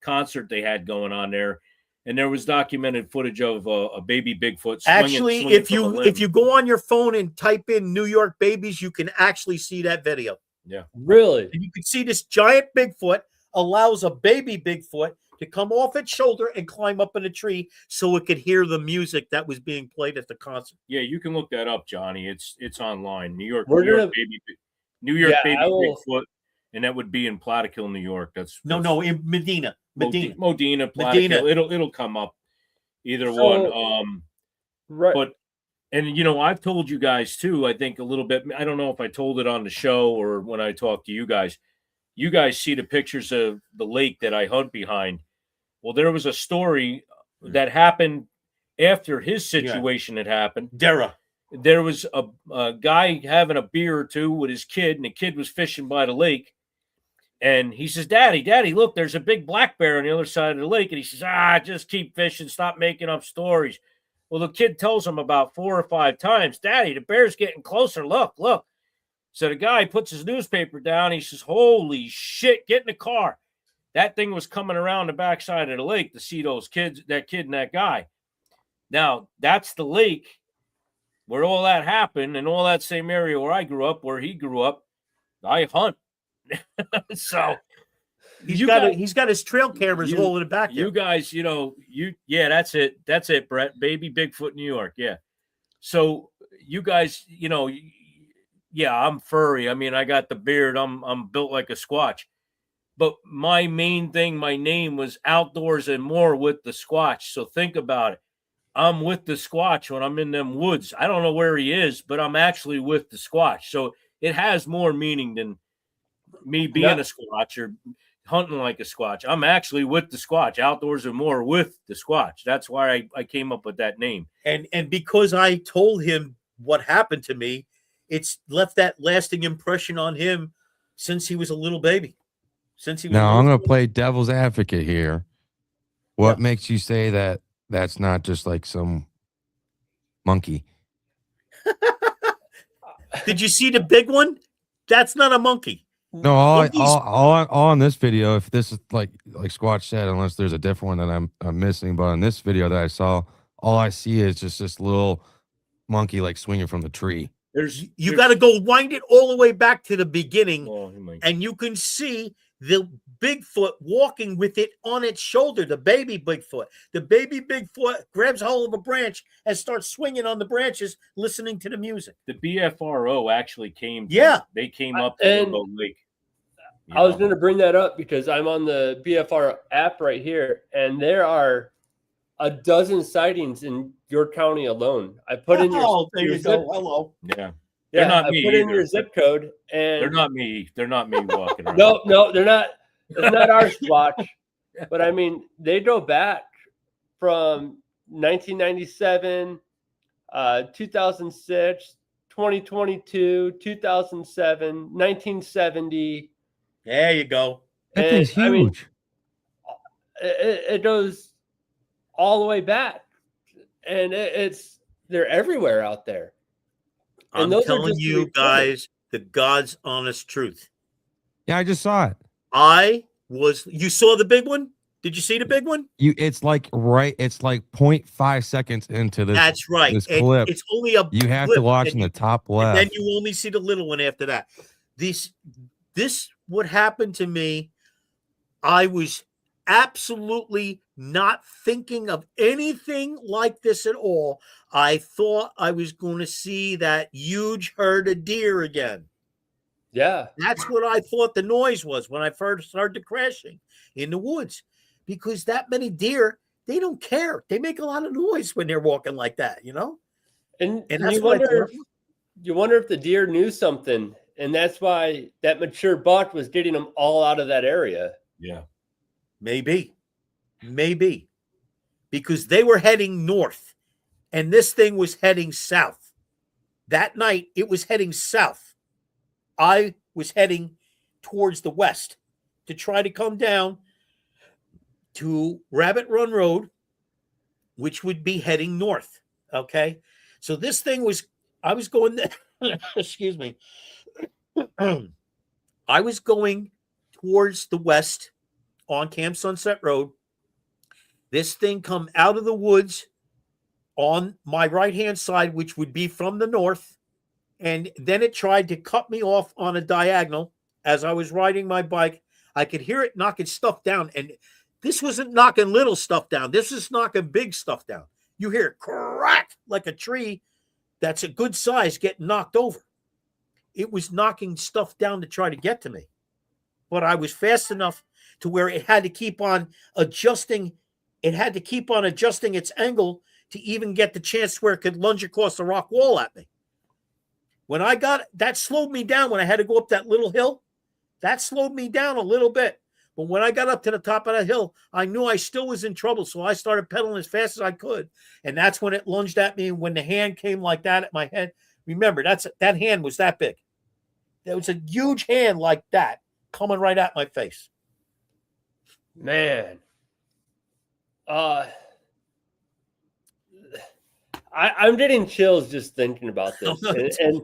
concert they had going on there. and there was documented footage of a baby Bigfoot. Actually, swinging if from a you limb. go on your phone and type in New York babies, you can actually see that video. Yeah, Really? And you can see this giant Bigfoot allows a baby Bigfoot to come off its shoulder and climb up in a tree so it could hear the music that was being played at the concert. yeah, you can look that up, Johnny. It's online. New York, We're New York gonna- baby, New York Yeah, baby I will- Bigfoot, and that would be in Plattekill, New York. That's No, in Medina. Modena, Plattekill. Medina. It'll come up, either So- one. Right. But and I've told you guys too. I think a little bit. I don't know if I told it on the show or when I talked to you guys. You guys see the pictures of the lake that I hunt behind. Well, there was a story that happened after his situation had happened. Dara. There was a guy having a beer or two with his kid, and the kid was fishing by the lake. And he says, Daddy, look, there's a big black bear on the other side of the lake. And he says, just keep fishing. Stop making up stories. Well, the kid tells him about 4 or 5 times, Daddy, the bear's getting closer. Look. So the guy puts his newspaper down. He says, holy shit, get in the car. That thing was coming around the backside of the lake to see those kids, that kid and that guy. Now, that's the lake where all that happened, and all that same area where I grew up, where he grew up. I hunt. So he's got his trail cameras all in the back. You guys, that's it, Brett. Baby Bigfoot, New York. Yeah. So you guys, I'm furry. I mean, I got the beard. I'm built like a Squatch. But my main thing, my name was Outdoors and More with the Squatch. So think about it. I'm with the Squatch when I'm in them woods. I don't know where he is, but I'm actually with the Squatch. So it has more meaning than me being a Squatch or hunting like a Squatch. I'm actually with the Squatch, Outdoors and More with the Squatch. That's why I came up with that name. And because I told him what happened to me, it's left that lasting impression on him since he was a little baby. Now I'm going to play devil's advocate here. What makes you say that that's not just like some monkey? Did you see the big one? That's not a monkey. No, all on this video, if this is like Squatch said, unless there's a different one that I'm missing, but on this video that I saw, all I see is just this little monkey like swinging from the tree. You got to go wind it all the way back to the beginning, and you can see the Bigfoot walking with it on its shoulder, the baby Bigfoot. The baby Bigfoot grabs hold of a branch and starts swinging on the branches, listening to the music. The BFRO actually came. They came up to Rainbow Lake. I was going to bring that up because I'm on the BFR app right here, and there are a dozen sightings in your county alone. I put in your zip. Hello. Yeah. Yeah, not I me put in either. your zip code, and They're not me. They're not me walking around. No, they're not. It's not our Squatch. But I mean, they go back from 1997, 2006, 2022, 2007, 1970. There you go. That thing's huge. I mean, it goes all the way back, and they're everywhere out there. I'm telling you guys the God's honest truth. Yeah, I just saw it. You saw the big one? Did you see the big one? It's like 0.5 seconds into this. That's right. This clip. It's only you have to watch in the top left. And then you only see the little one after that. This what happened to me. I was absolutely not thinking of anything like this at all. I thought I was going to see that huge herd of deer again. Yeah. That's what I thought the noise was when I first started crashing in the woods, because that many deer, they don't care. They make a lot of noise when they're walking like that, And that's you wonder if the deer knew something, and that's why that mature buck was getting them all out of that area. Yeah. Maybe, because they were heading north and this thing was heading south. That night, it was heading south. I was heading towards the west to try to come down to Rabbit Run Road, which would be heading north. Okay. So this thing I was going, excuse me. I was going towards the west on Camp Sunset Road, This thing come out of the woods on my right-hand side, which would be from the north, and then it tried to cut me off on a diagonal as I was riding my bike. I could hear it knocking stuff down, and this wasn't knocking little stuff down. This is knocking big stuff down. You hear it crack like a tree that's a good size getting knocked over. It was knocking stuff down to try to get to me. But I was fast enough to where it had to keep on adjusting. It had to keep on adjusting its angle to even get the chance where it could lunge across the rock wall at me. When I got that, slowed me down when I had to go up that little hill. That slowed me down a little bit. But when I got up to the top of that hill, I knew I still was in trouble. So I started pedaling as fast as I could. And that's when it lunged at me. And when the hand came like that at my head, remember, that hand was that big. There was a huge hand like that coming right at my face. Man. I'm getting chills just thinking about this. And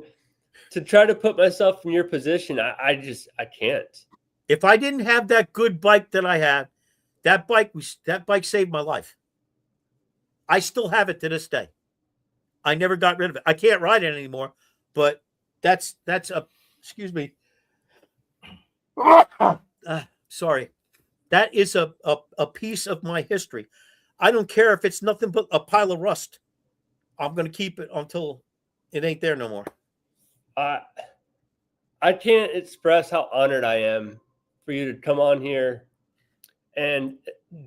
to try to put myself in your position, I can't. If I didn't have that good bike that I had, that bike saved my life. I still have it to this day. I never got rid of it. I can't ride it anymore, but that's a, excuse me. Sorry. That is a piece of my history. I don't care if it's nothing but a pile of rust. I'm going to keep it until it ain't there no more. I can't express how honored I am for you to come on here and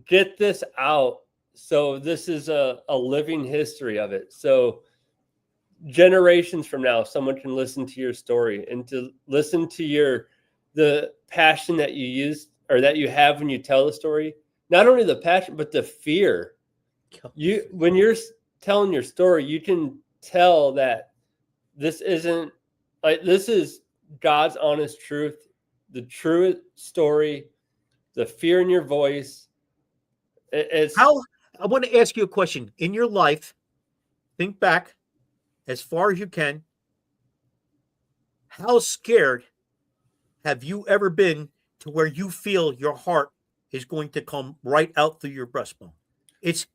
get this out. So this is a living history of it. So generations from now, someone can listen to your story and to listen to the passion that you use or that you have when you tell the story. Not only the passion, but the fear. When you're telling your story, you can tell that this isn't like, this is God's honest truth, the true story, the fear in your voice. I want to ask you a question. In your life, think back as far as you can. How scared have you ever been to where you feel your heart is going to come right out through your breastbone? It's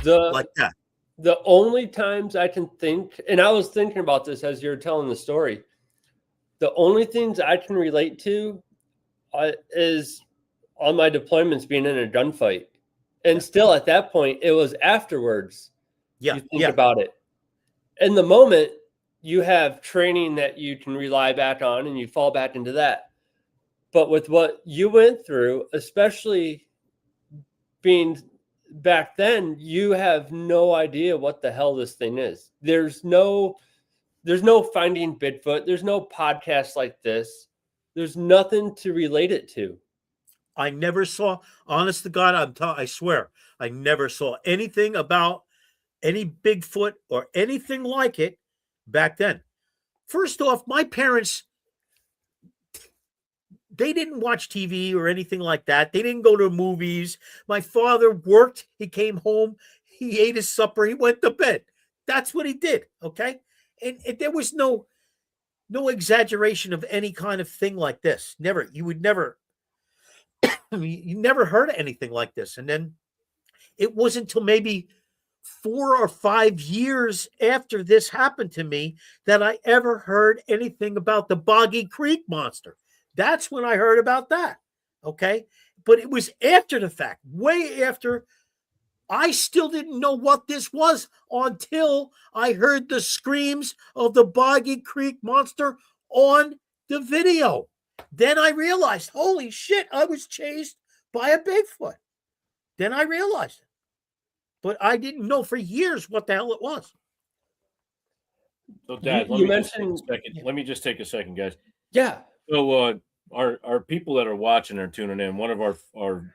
like that. The only times I can think, and I was thinking about this as you were telling the story, the only things I can relate to is on my deployments being in a gunfight. And still at that point, it was afterwards. You think about it. In the moment, you have training that you can rely back on and you fall back into that. But with what you went through, especially being back then, you have no idea what the hell this thing is. There's no Finding Bigfoot. There's no podcast like this. There's nothing to relate it to. I never saw, honest to God, I swear, I never saw anything about any Bigfoot or anything like it back then. First off, my parents, they didn't watch TV or anything like that. They didn't go to movies. My father worked. He came home. He ate his supper. He went to bed. That's what he did. Okay. And there was no exaggeration of any kind of thing like this. Never. You would never. You never heard of anything like this. And then it wasn't until maybe 4 or 5 years after this happened to me that I ever heard anything about the Boggy Creek monster. That's when I heard about that. Okay. But it was after the fact, way after. I still didn't know what this was until I heard the screams of the Boggy Creek monster on the video. Then I realized, holy shit, I was chased by a Bigfoot. Then I realized it. But I didn't know for years what the hell it was. So, Dad, let me just take a second, guys. Yeah. So, our people that are watching or tuning in, one of our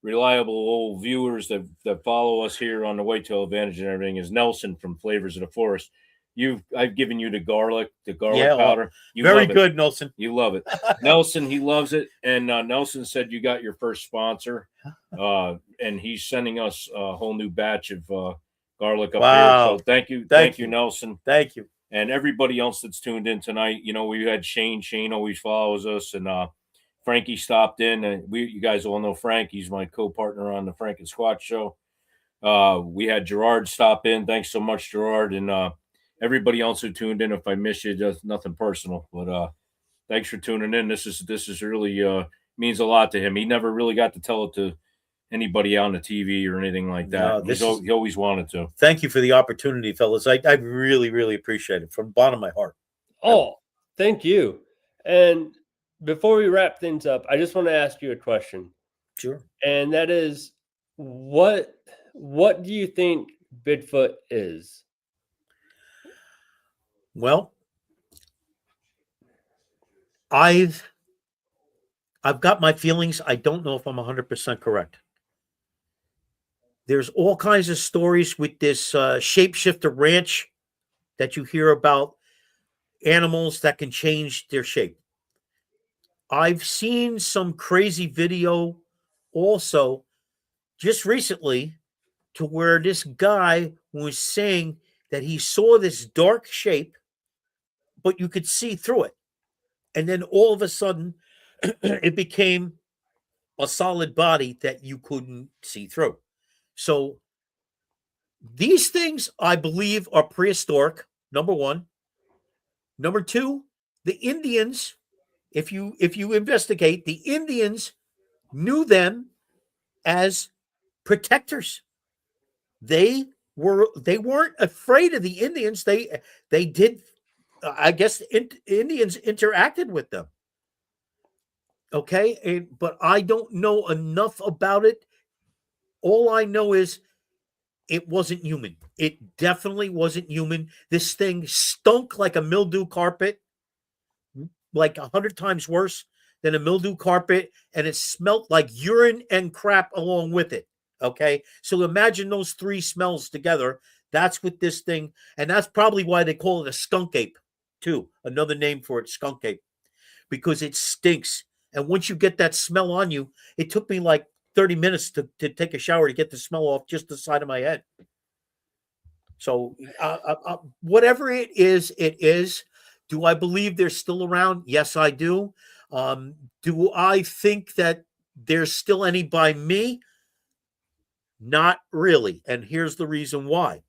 reliable old viewers that follow us here on the Whitetail Advantage and everything is Nelson from Flavors of the Forest. I've given you the garlic powder. You very good, Nelson. You love it. Nelson, he loves it. And Nelson said you got your first sponsor. And he's sending us a whole new batch of garlic up here. So thank you. Thank you, Nelson. Thank you. And everybody else that's tuned in tonight. You know, we had Shane. Shane always follows us. And Frankie stopped in, and you guys all know Frank. He's my co-partner on the Frank and Squat show. We had Gerard stop in. Thanks so much, Gerard, and everybody else who tuned in. If I miss you, just nothing personal, but thanks for tuning in. This is really means a lot to him. He never really got to tell it to anybody out on the TV or anything like that. No, he always wanted to. Thank you for the opportunity, fellas. I really, really appreciate it from the bottom of my heart. Oh, thank you. And before we wrap things up, I just want to ask you a question. Sure. And that is, what do you think Bigfoot is? Well, I've got my feelings. I don't know if I'm 100% correct. There's all kinds of stories with this shapeshifter ranch that you hear about, animals that can change their shape. I've seen some crazy video also just recently to where this guy was saying that he saw this dark shape, but you could see through it. And then all of a sudden, it became a solid body that you couldn't see through. So these things, I believe, are prehistoric, number one. Number two, the Indians, if you investigate, the Indians knew them as protectors. They weren't afraid of the Indians. They did, I guess, Indians interacted with them. Okay, but I don't know enough about it. All I know is it wasn't human. It definitely wasn't human. This thing stunk like a mildew carpet, like 100 times worse than a mildew carpet, and it smelled like urine and crap along with it. Okay, so imagine those three smells together. That's what this thing, and that's probably why they call it a skunk ape, too. Another name for it, skunk ape, because it stinks. And once you get that smell on you, it took me like 30 minutes to take a shower to get the smell off just the side of my head. So whatever it is, it is. Do I believe they're still around? Yes, I do. Do I think that there's still any by me? Not really. And here's the reason why.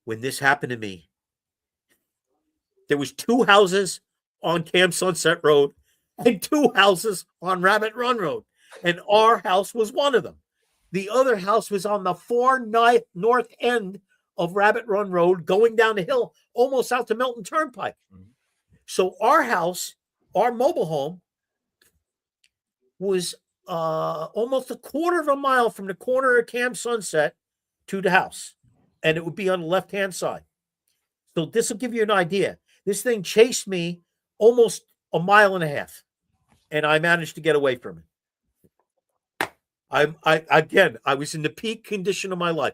When this happened to me, there was 2 houses on Camp Sunset Road and 2 houses on Rabbit Run Road. And our house was one of them. The other house was on the far north end of Rabbit Run Road, going down the hill, almost out to Milton Turnpike. Mm-hmm. So our house, our mobile home, was almost a quarter of a mile from the corner of Camp Sunset to the house. And it would be on the left-hand side. So this will give you an idea. This thing chased me almost a mile and a half, and I managed to get away from it. I was in the peak condition of my life.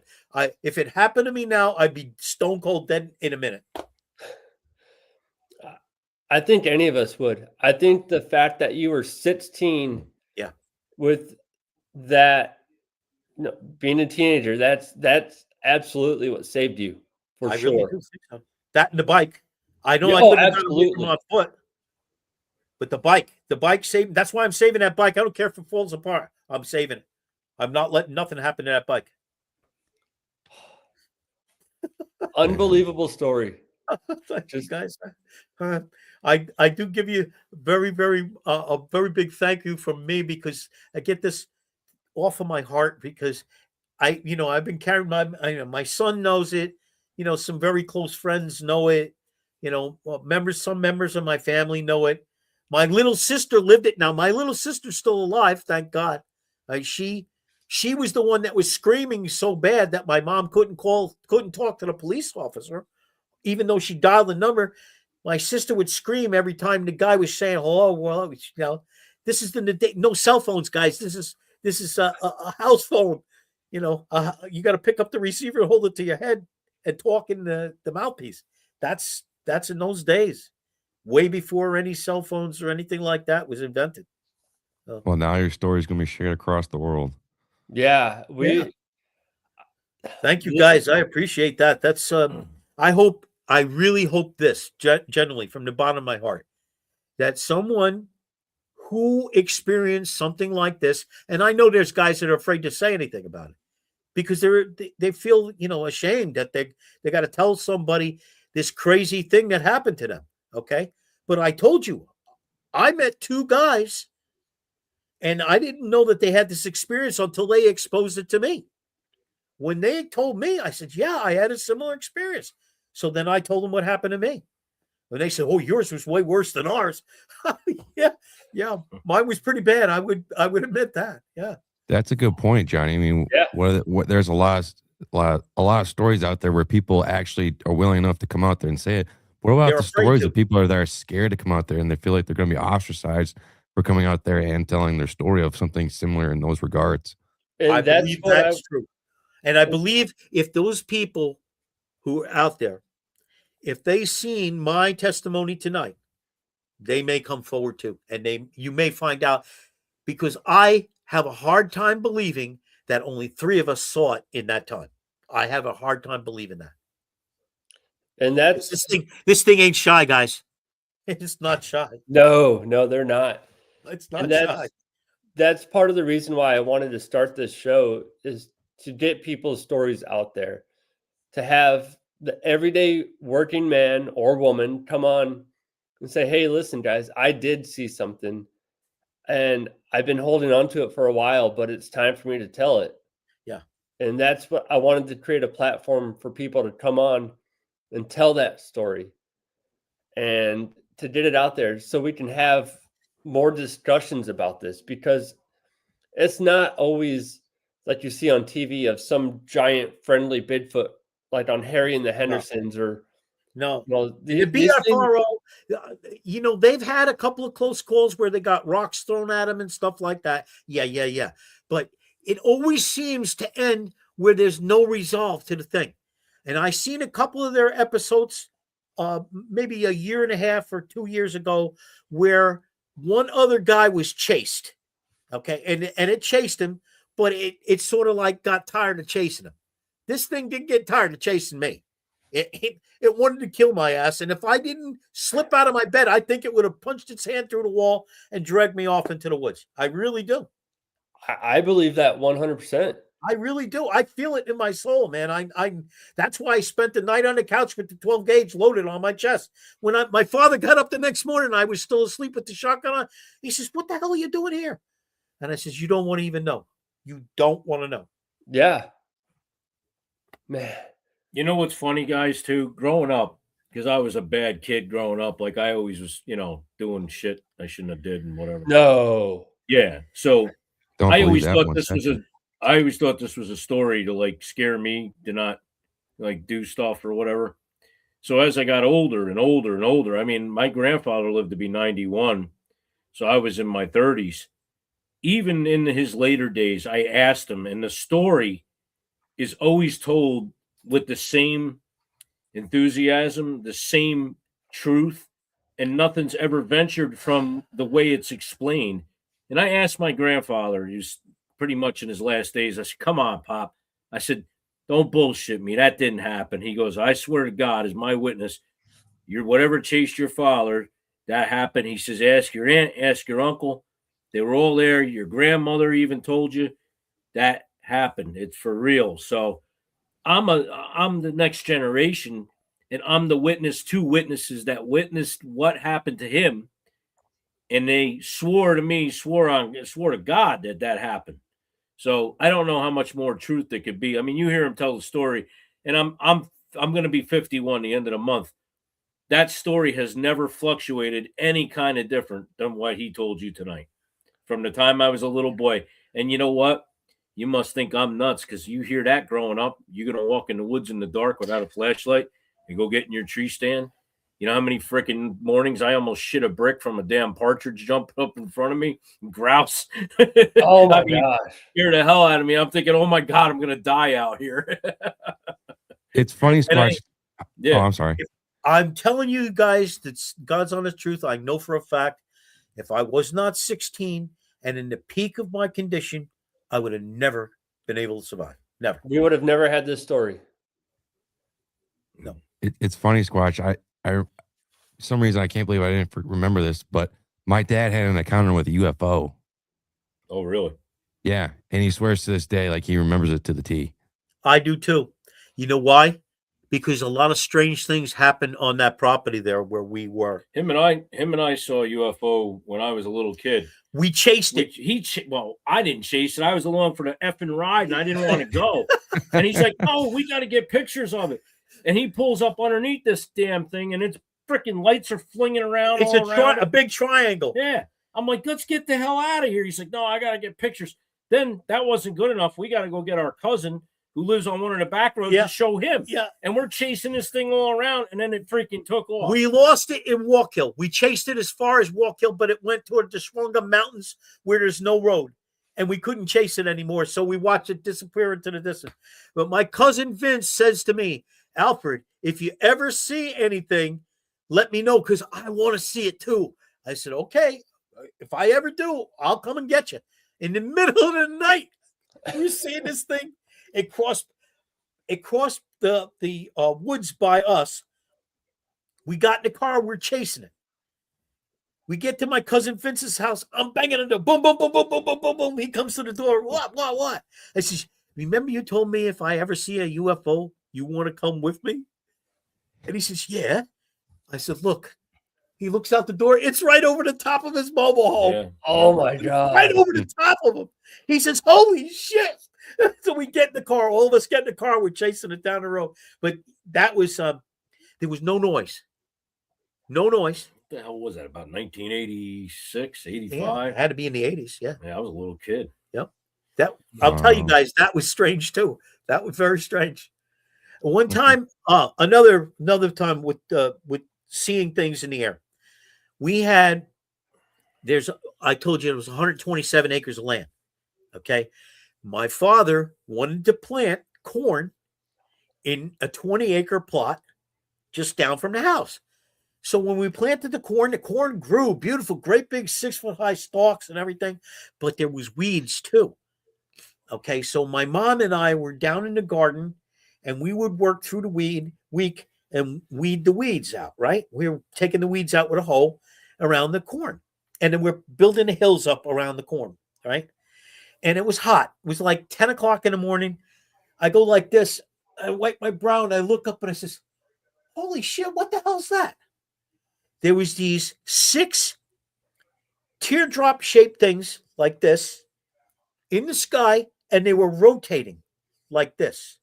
If it happened to me now, I'd be stone cold dead in a minute. I think any of us would. I think the fact that you were 16, with that, being a teenager, that's absolutely what saved you, for sure. Really do think so. That and the bike. I know I couldn't have done it on foot, but the bike saved. That's why I'm saving that bike. I don't care if it falls apart. I'm saving it. I'm not letting nothing happen to that bike. Unbelievable story. Thank you, guys. I do give you very, very a very big thank you from me, because I get this off of my heart, because I've been carrying my son knows it. Some very close friends know it. Some members of my family know it. My little sister lived it. Now my little sister's still alive, thank God. She was the one that was screaming so bad that my mom couldn't talk to the police officer, even though she dialed the number. My sister would scream every time the guy was saying hello. Well, this is no cell phones, guys. This is a house phone. You got to pick up the receiver and hold it to your head and talk in the mouthpiece. That's in those days, way before any cell phones or anything like that was invented. Well, now your story is going to be shared across the world. Yeah, Thank you, guys. I appreciate that. That's I really hope this, genuinely, from the bottom of my heart, that someone who experienced something like this. And I know there's guys that are afraid to say anything about it because they feel, ashamed that they got to tell somebody this crazy thing that happened to them. Okay. But I told you, I met two guys and I didn't know that they had this experience until they exposed it to me. When they told me, I said, yeah, I had a similar experience. So then I told them what happened to me. And they said, oh, yours was way worse than ours. Yeah. Mine was pretty bad. I would admit that. Yeah. That's a good point, Johnny. I mean, Yeah. there's a lot of stories out there where people actually are willing enough to come out there and say it. What about They're the afraid stories to. of people that are scared to come out there and they feel like they're going to be ostracized for coming out there and telling their story of something similar in those regards? And I that's believe what that's true. And I believe if those people who are out there, if they seen my testimony tonight, they may come forward too. And you may find out, because I have a hard time believing that only 3 of us saw it in that time. I have a hard time believing that. and that's This thing ain't shy, guys. It's not shy. no, they're not. It's not And shy. that's part of the reason why I wanted to start this show, is to get people's stories out there, to have the everyday working man or woman come on and say, hey, listen, guys, I did see something and I've been holding on to it for a while, but it's time for me to tell it. Yeah. And that's what I wanted to create, a platform for people to come on and tell that story and to get it out there so we can have more discussions about this, because it's not always like you see on TV of some giant friendly Bigfoot, like on Harry and the Hendersons, or No. these The things. BFRO, they've had a couple of close calls where they got rocks thrown at them and stuff like that. Yeah. But it always seems to end where there's no resolve to the thing. And I seen a couple of their episodes, maybe a year and a half or 2 years ago, where one other guy was chased. Okay, and it chased him, but it sort of like got tired of chasing him. This thing didn't get tired of chasing me. It wanted to kill my ass, and if I didn't slip out of my bed, I think it would have punched its hand through the wall and dragged me off into the woods. I really do. I believe that 100%. I really do. I feel it in my soul, man. I that's why I spent the night on the couch with the 12 gauge loaded on my chest. When my father got up the next morning, I was still asleep with the shotgun on. He says, "What the hell are you doing here?" And I says, "You don't want to even know. You don't want to know." Yeah. Man. You know what's funny, guys, too? Growing up, because I was a bad kid growing up, like I always was, doing shit I shouldn't have did and whatever. No. Yeah. So Don't I believe always that thought one this was second. I always thought this was a story to like scare me to not like do stuff or whatever. So as I got older and older and older, I mean, my grandfather lived to be 91, so I was in my 30s. Even in his later days, I asked him, and the story is always told with the same enthusiasm, the same truth, and nothing's ever ventured from the way it's explained. And I asked my grandfather, who's pretty much in his last days, I said, "Come on, Pop." I said, "Don't bullshit me. That didn't happen." He goes, "I swear to God, as my witness, whatever chased your father, that happened." He says, "Ask your aunt, ask your uncle. They were all there. Your grandmother even told you that happened. It's for real." So I'm the next generation, and I'm the witness to witnesses that witnessed what happened to him, and they swore to me, swore to God that happened. So I don't know how much more truth there could be. I mean, you hear him tell the story, and I'm going to be 51 the end of the month. That story has never fluctuated any kind of different than what he told you tonight from the time I was a little boy. And you know what? You must think I'm nuts because you hear that growing up. You're going to walk in the woods in the dark without a flashlight and go get in your tree stand. You know how many freaking mornings I almost shit a brick from a damn partridge jumping up in front of me? Grouse. Oh my I mean, gosh. scared the hell out of me. I'm thinking, oh my God, I'm going to die out here. It's funny, Squatch. Yeah. Oh, I'm sorry. I'm telling you guys, that's God's honest truth. I know for a fact, if I was not 16 and in the peak of my condition, I would have never been able to survive. Never. We would have never had this story. No. It's funny, Squatch. I for some reason I can't believe I didn't remember this, but My dad had an encounter with a UFO. Oh, really? Yeah, and he swears to this day like he remembers it to the T. I do too. You know why? Because a lot of strange things happened on that property there where we were. Him and I saw a UFO when I was a little kid. We chased it. Well, I didn't chase it. I was along for the effing ride, and I didn't want to go. And he's like, "Oh, we got to get pictures of it." And he pulls up underneath this damn thing, and it's freaking lights are flinging around. It's a big triangle. Yeah. I'm like, let's get the hell out of here. He's like, no, I got to get pictures. Then that wasn't good enough. We got to go get our cousin who lives on one of the back roads to show him. Yeah. And we're chasing this thing all around, and then it freaking took off. We lost it in Walk Hill. We chased it as far as Walk Hill, but it went toward the Swunga Mountains where there's no road. And we couldn't chase it anymore. So we watched it disappear into the distance. But my cousin Vince says to me, Alfred, if you ever see anything, let me know because I want to see it too. I said, okay, if I ever do, I'll come and get you. In the middle of the night, we're seeing this thing. It crossed the woods by us. We got in the car. We're chasing it. We get to my cousin Vince's house. I'm banging on the door. Boom, boom, boom, boom, boom, boom, boom, boom. He comes to the door. What? I says, remember you told me if I ever see a UFO, you want to come with me? And he says, yeah. I said, look. He looks out the door. It's right over the top of his mobile home. Yeah. Oh my God. Right over the top of him. He says, holy shit. So we get in the car. All of us get in the car. We're chasing it down the road. But that was, there was no noise. No noise. What the hell was that? About 1986, 85? Yeah, it had to be in the 80s. Yeah. Yeah, I was a little kid. Yep. I'll tell you guys, that was strange too. That was very strange. One time, another time with seeing things in the air. I told you it was 127 acres of land. Okay. My father wanted to plant corn in a 20-acre plot just down from the house. So when we planted the corn grew beautiful, great big 6-foot-high stalks and everything, but there was weeds too. Okay. So my mom and I were down in the garden and we would work through the week and weed the weeds out, right? We were taking the weeds out with a hoe around the corn. And then we're building the hills up around the corn, right? And it was hot. It was like 10 o'clock in the morning. I go like this. I wipe my brow and I look up and I says, holy shit, what the hell's that? There was these 6 teardrop-shaped things like this in the sky, and they were rotating like this.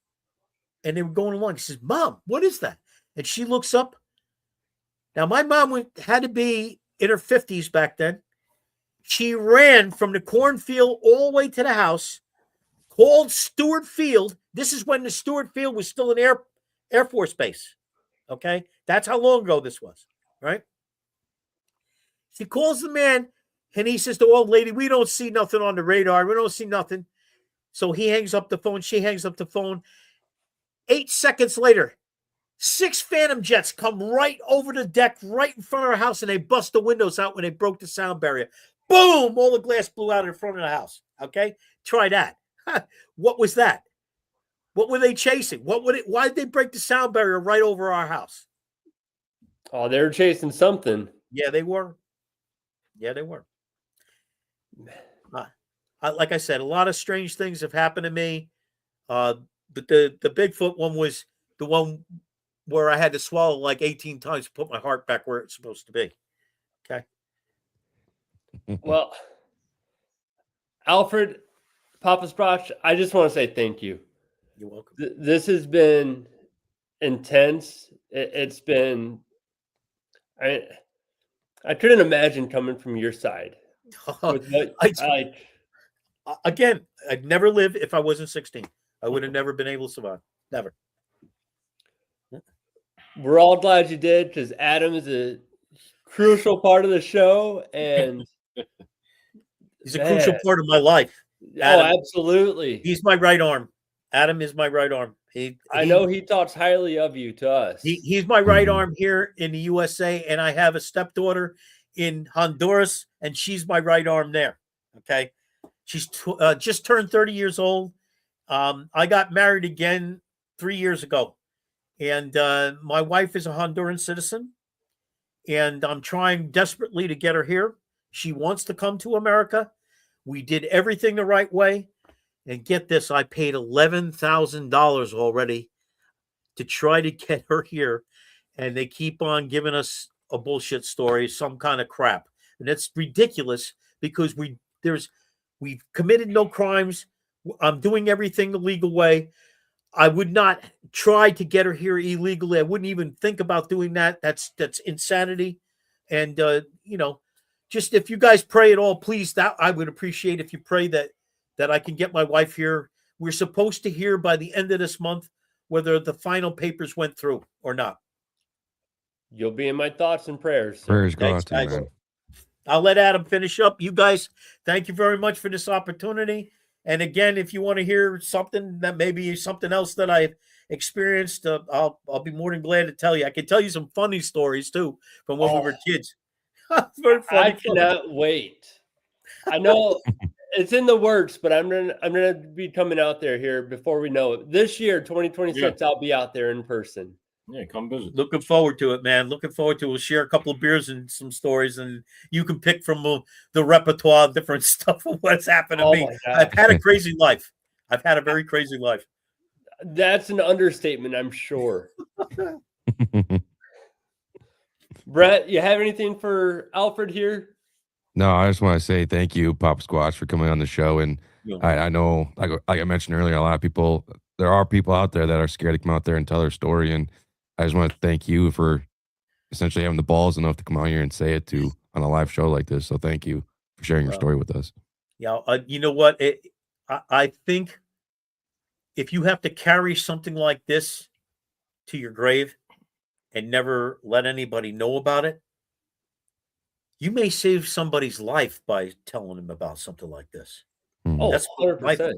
And they were going along. She says, Mom, what is that? And she looks up. Now, my mom had to be in her 50s back then. She ran from the cornfield all the way to the house, called Stewart Field. This is when the Stewart Field was still an Air Force base. Okay? That's how long ago this was, right? She calls the man, and he says to the old lady, we don't see nothing on the radar. We don't see nothing. So he hangs up the phone. She hangs up the phone. 8 seconds later, 6 Phantom jets come right over the deck, right in front of our house, and they bust the windows out when they broke the sound barrier. Boom! All the glass blew out in front of the house. Okay? Try that. What was that? What were they chasing? Why did they break the sound barrier right over our house? Oh, they were chasing something. Yeah, they were. Yeah, they were. Like I said, a lot of strange things have happened to me. But the Bigfoot one was the one where I had to swallow like 18 times to put my heart back where it's supposed to be. Okay. Well, Alfred, Papa Sprach, I just want to say thank you. You're welcome. This has been intense. It's been, I couldn't imagine coming from your side. Again, I'd never live if I wasn't 16. I would have never been able to survive. Never. We're all glad you did because Adam is a crucial part of the show, and he's a crucial part of my life. Adam, absolutely. He's my right arm. Adam is my right arm. I know he talks highly of you to us. He's my right arm here in the USA, and I have a stepdaughter in Honduras, and she's my right arm there. Okay. She's just turned 30 years old. I got married again 3 years ago, and my wife is a Honduran citizen, and I'm trying desperately to get her here. She wants to come to America. We did everything the right way. And get this, I paid $11,000 already to try to get her here. And they keep on giving us a bullshit story, some kind of crap. And it's ridiculous because we've committed no crimes. I'm doing everything the legal way. I would not try to get her here illegally. I wouldn't even think about doing that. That's insanity. And just if you guys pray at all, please, that I would appreciate if you pray that I can get my wife here. We're supposed to hear by the end of this month whether the final papers went through or not. You'll be in my thoughts and prayers, sir. Prayers go Thanks, out to you, guys. man. I'll let Adam finish up. You guys, thank you very much for this opportunity. And again, if you want to hear something that maybe something else that I've experienced, I'll be more than glad to tell you. I can tell you some funny stories too from when we were kids. Very funny. I cannot wait. I know it's in the works, but I'm gonna be coming out there here before we know it. This year, 2026, I'll be out there in person. Yeah, come visit. Looking forward to it, man. Looking forward to it. We'll share a couple of beers and some stories, and you can pick from the repertoire of different stuff of what's happened to me. I've had a crazy life. I've had a very crazy life. That's an understatement, I'm sure. Brett, you have anything for Alfred here? No, I just want to say thank you, Pop Squatch, for coming on the show. And I know, like I mentioned earlier, a lot of people, there are people out there that are scared to come out there and tell their story. And I just want to thank you for essentially having the balls enough to come out here and say it on a live show like this. So thank you for sharing your story with us. Yeah, you know what? I think if you have to carry something like this to your grave and never let anybody know about it, you may save somebody's life by telling them about something like this. Oh, that's 100%.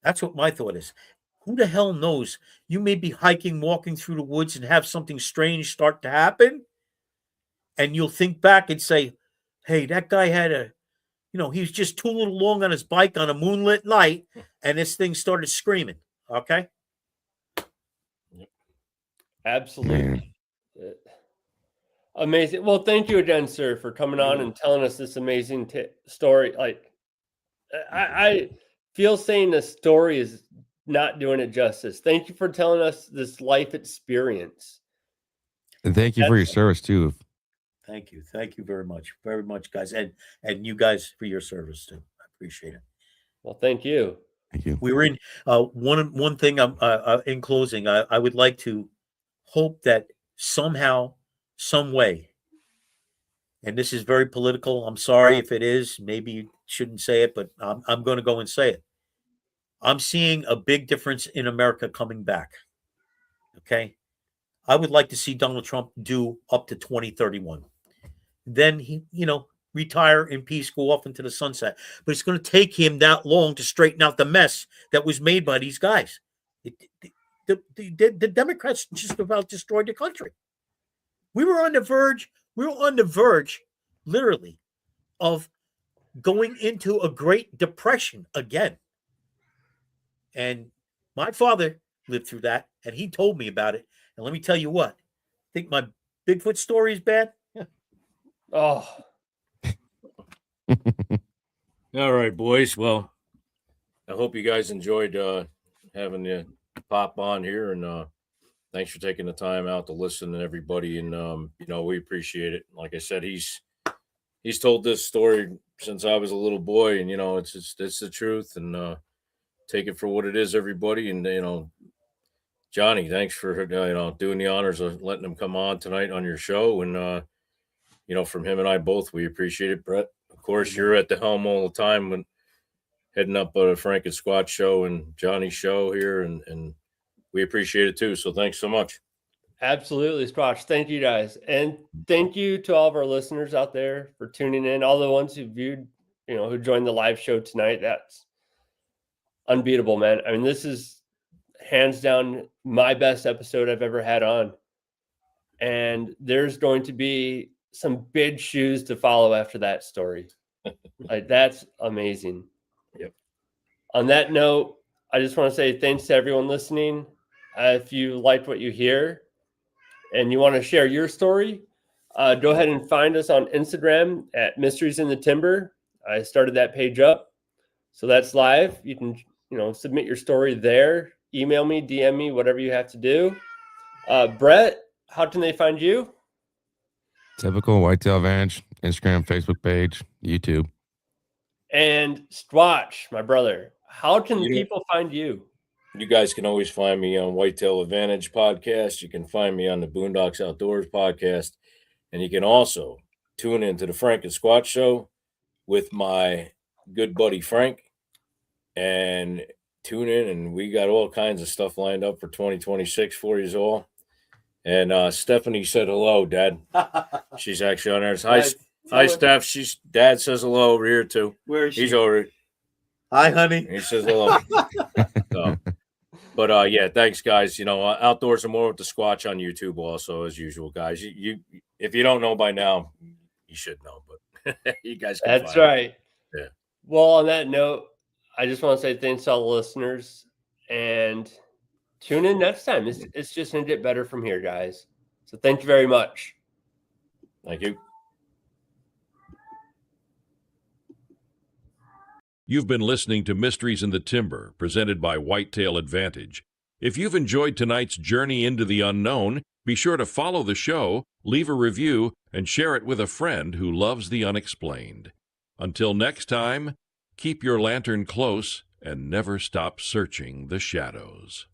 That's what my thought is. Who the hell knows? You may be hiking, walking through the woods and have something strange start to happen. And you'll think back and say, hey, that guy had he was just too little long on his bike on a moonlit night and this thing started screaming. Okay? Absolutely. Amazing. Well, thank you again, sir, for coming on and telling us this amazing story. Like, I feel saying the story is not doing it justice. Thank you for telling us this life experience. And thank you for your service too. Thank you. Thank you very much, guys. And you guys for your service too. I appreciate it. Well, thank you. Thank you. We were in one thing. In closing, I would like to hope that somehow, some way, and this is very political. I'm sorry if it is. Maybe you shouldn't say it, but I'm going to go and say it. I'm seeing a big difference in America coming back. Okay. I would like to see Donald Trump do up to 2031. Then he, retire in peace, go off into the sunset. But it's going to take him that long to straighten out the mess that was made by these guys. The Democrats just about destroyed the country. We were on the verge, literally, of going into a Great Depression again. And my father lived through that, and he told me about it. And let me tell you what, think my Bigfoot story is bad? Yeah. Oh. All right, boys. Well, I hope you guys enjoyed having you pop on here, and thanks for taking the time out to listen to everybody. And we appreciate it. Like I said, he's told this story since I was a little boy, and it's the truth. And take it for what it is, everybody. And Johnny, thanks for doing the honors of letting him come on tonight on your show. And from him and I both, we appreciate it. Brett, of course, you're at the helm all the time when heading up a Frank and Squat show and Johnny's show here, and we appreciate it too. So thanks so much. Absolutely, Squatch. Thank you, guys, and thank you to all of our listeners out there for tuning in. All the ones who viewed, who joined the live show tonight. That's unbeatable, man. I mean, this is hands down my best episode I've ever had on. And there's going to be some big shoes to follow after that story. Like, that's amazing. Yep. On that note, I just want to say thanks to everyone listening. If you liked what you hear and you want to share your story, Go ahead and find us on Instagram at Mysteries in the Timber. I started that page up, so that's live. You can, submit your story there. Email me, DM me, whatever you have to do. Brett, how can they find you? Typical Whitetail Advantage, Instagram, Facebook page, YouTube. And Squatch, my brother, how can You know- people find you? You guys can always find me on Whitetail Advantage podcast. You can find me on the Boondocks Outdoors podcast. And you can also tune into the Frank and Squat Show with my good buddy Frank. And tune in, and we got all kinds of stuff lined up for 2026 for you all. And Stephanie said hello, Dad. She's actually on there. Hi, Steph. Dad says hello over here too. Where is she? He's over. Hi, honey. He says hello. But yeah, thanks, guys. Outdoors and more with the Squatch on YouTube, also as usual, guys. You if you don't know by now, you should know. But you guys can. That's right. Yeah. Well, on that note, I just want to say thanks to all the listeners and tune in next time. It's just going to get better from here, guys. So thank you very much. Thank you. You've been listening to Mysteries in the Timber, presented by Whitetail Advantage. If you've enjoyed tonight's journey into the unknown, be sure to follow the show, leave a review, and share it with a friend who loves the unexplained. Until next time, keep your lantern close and never stop searching the shadows.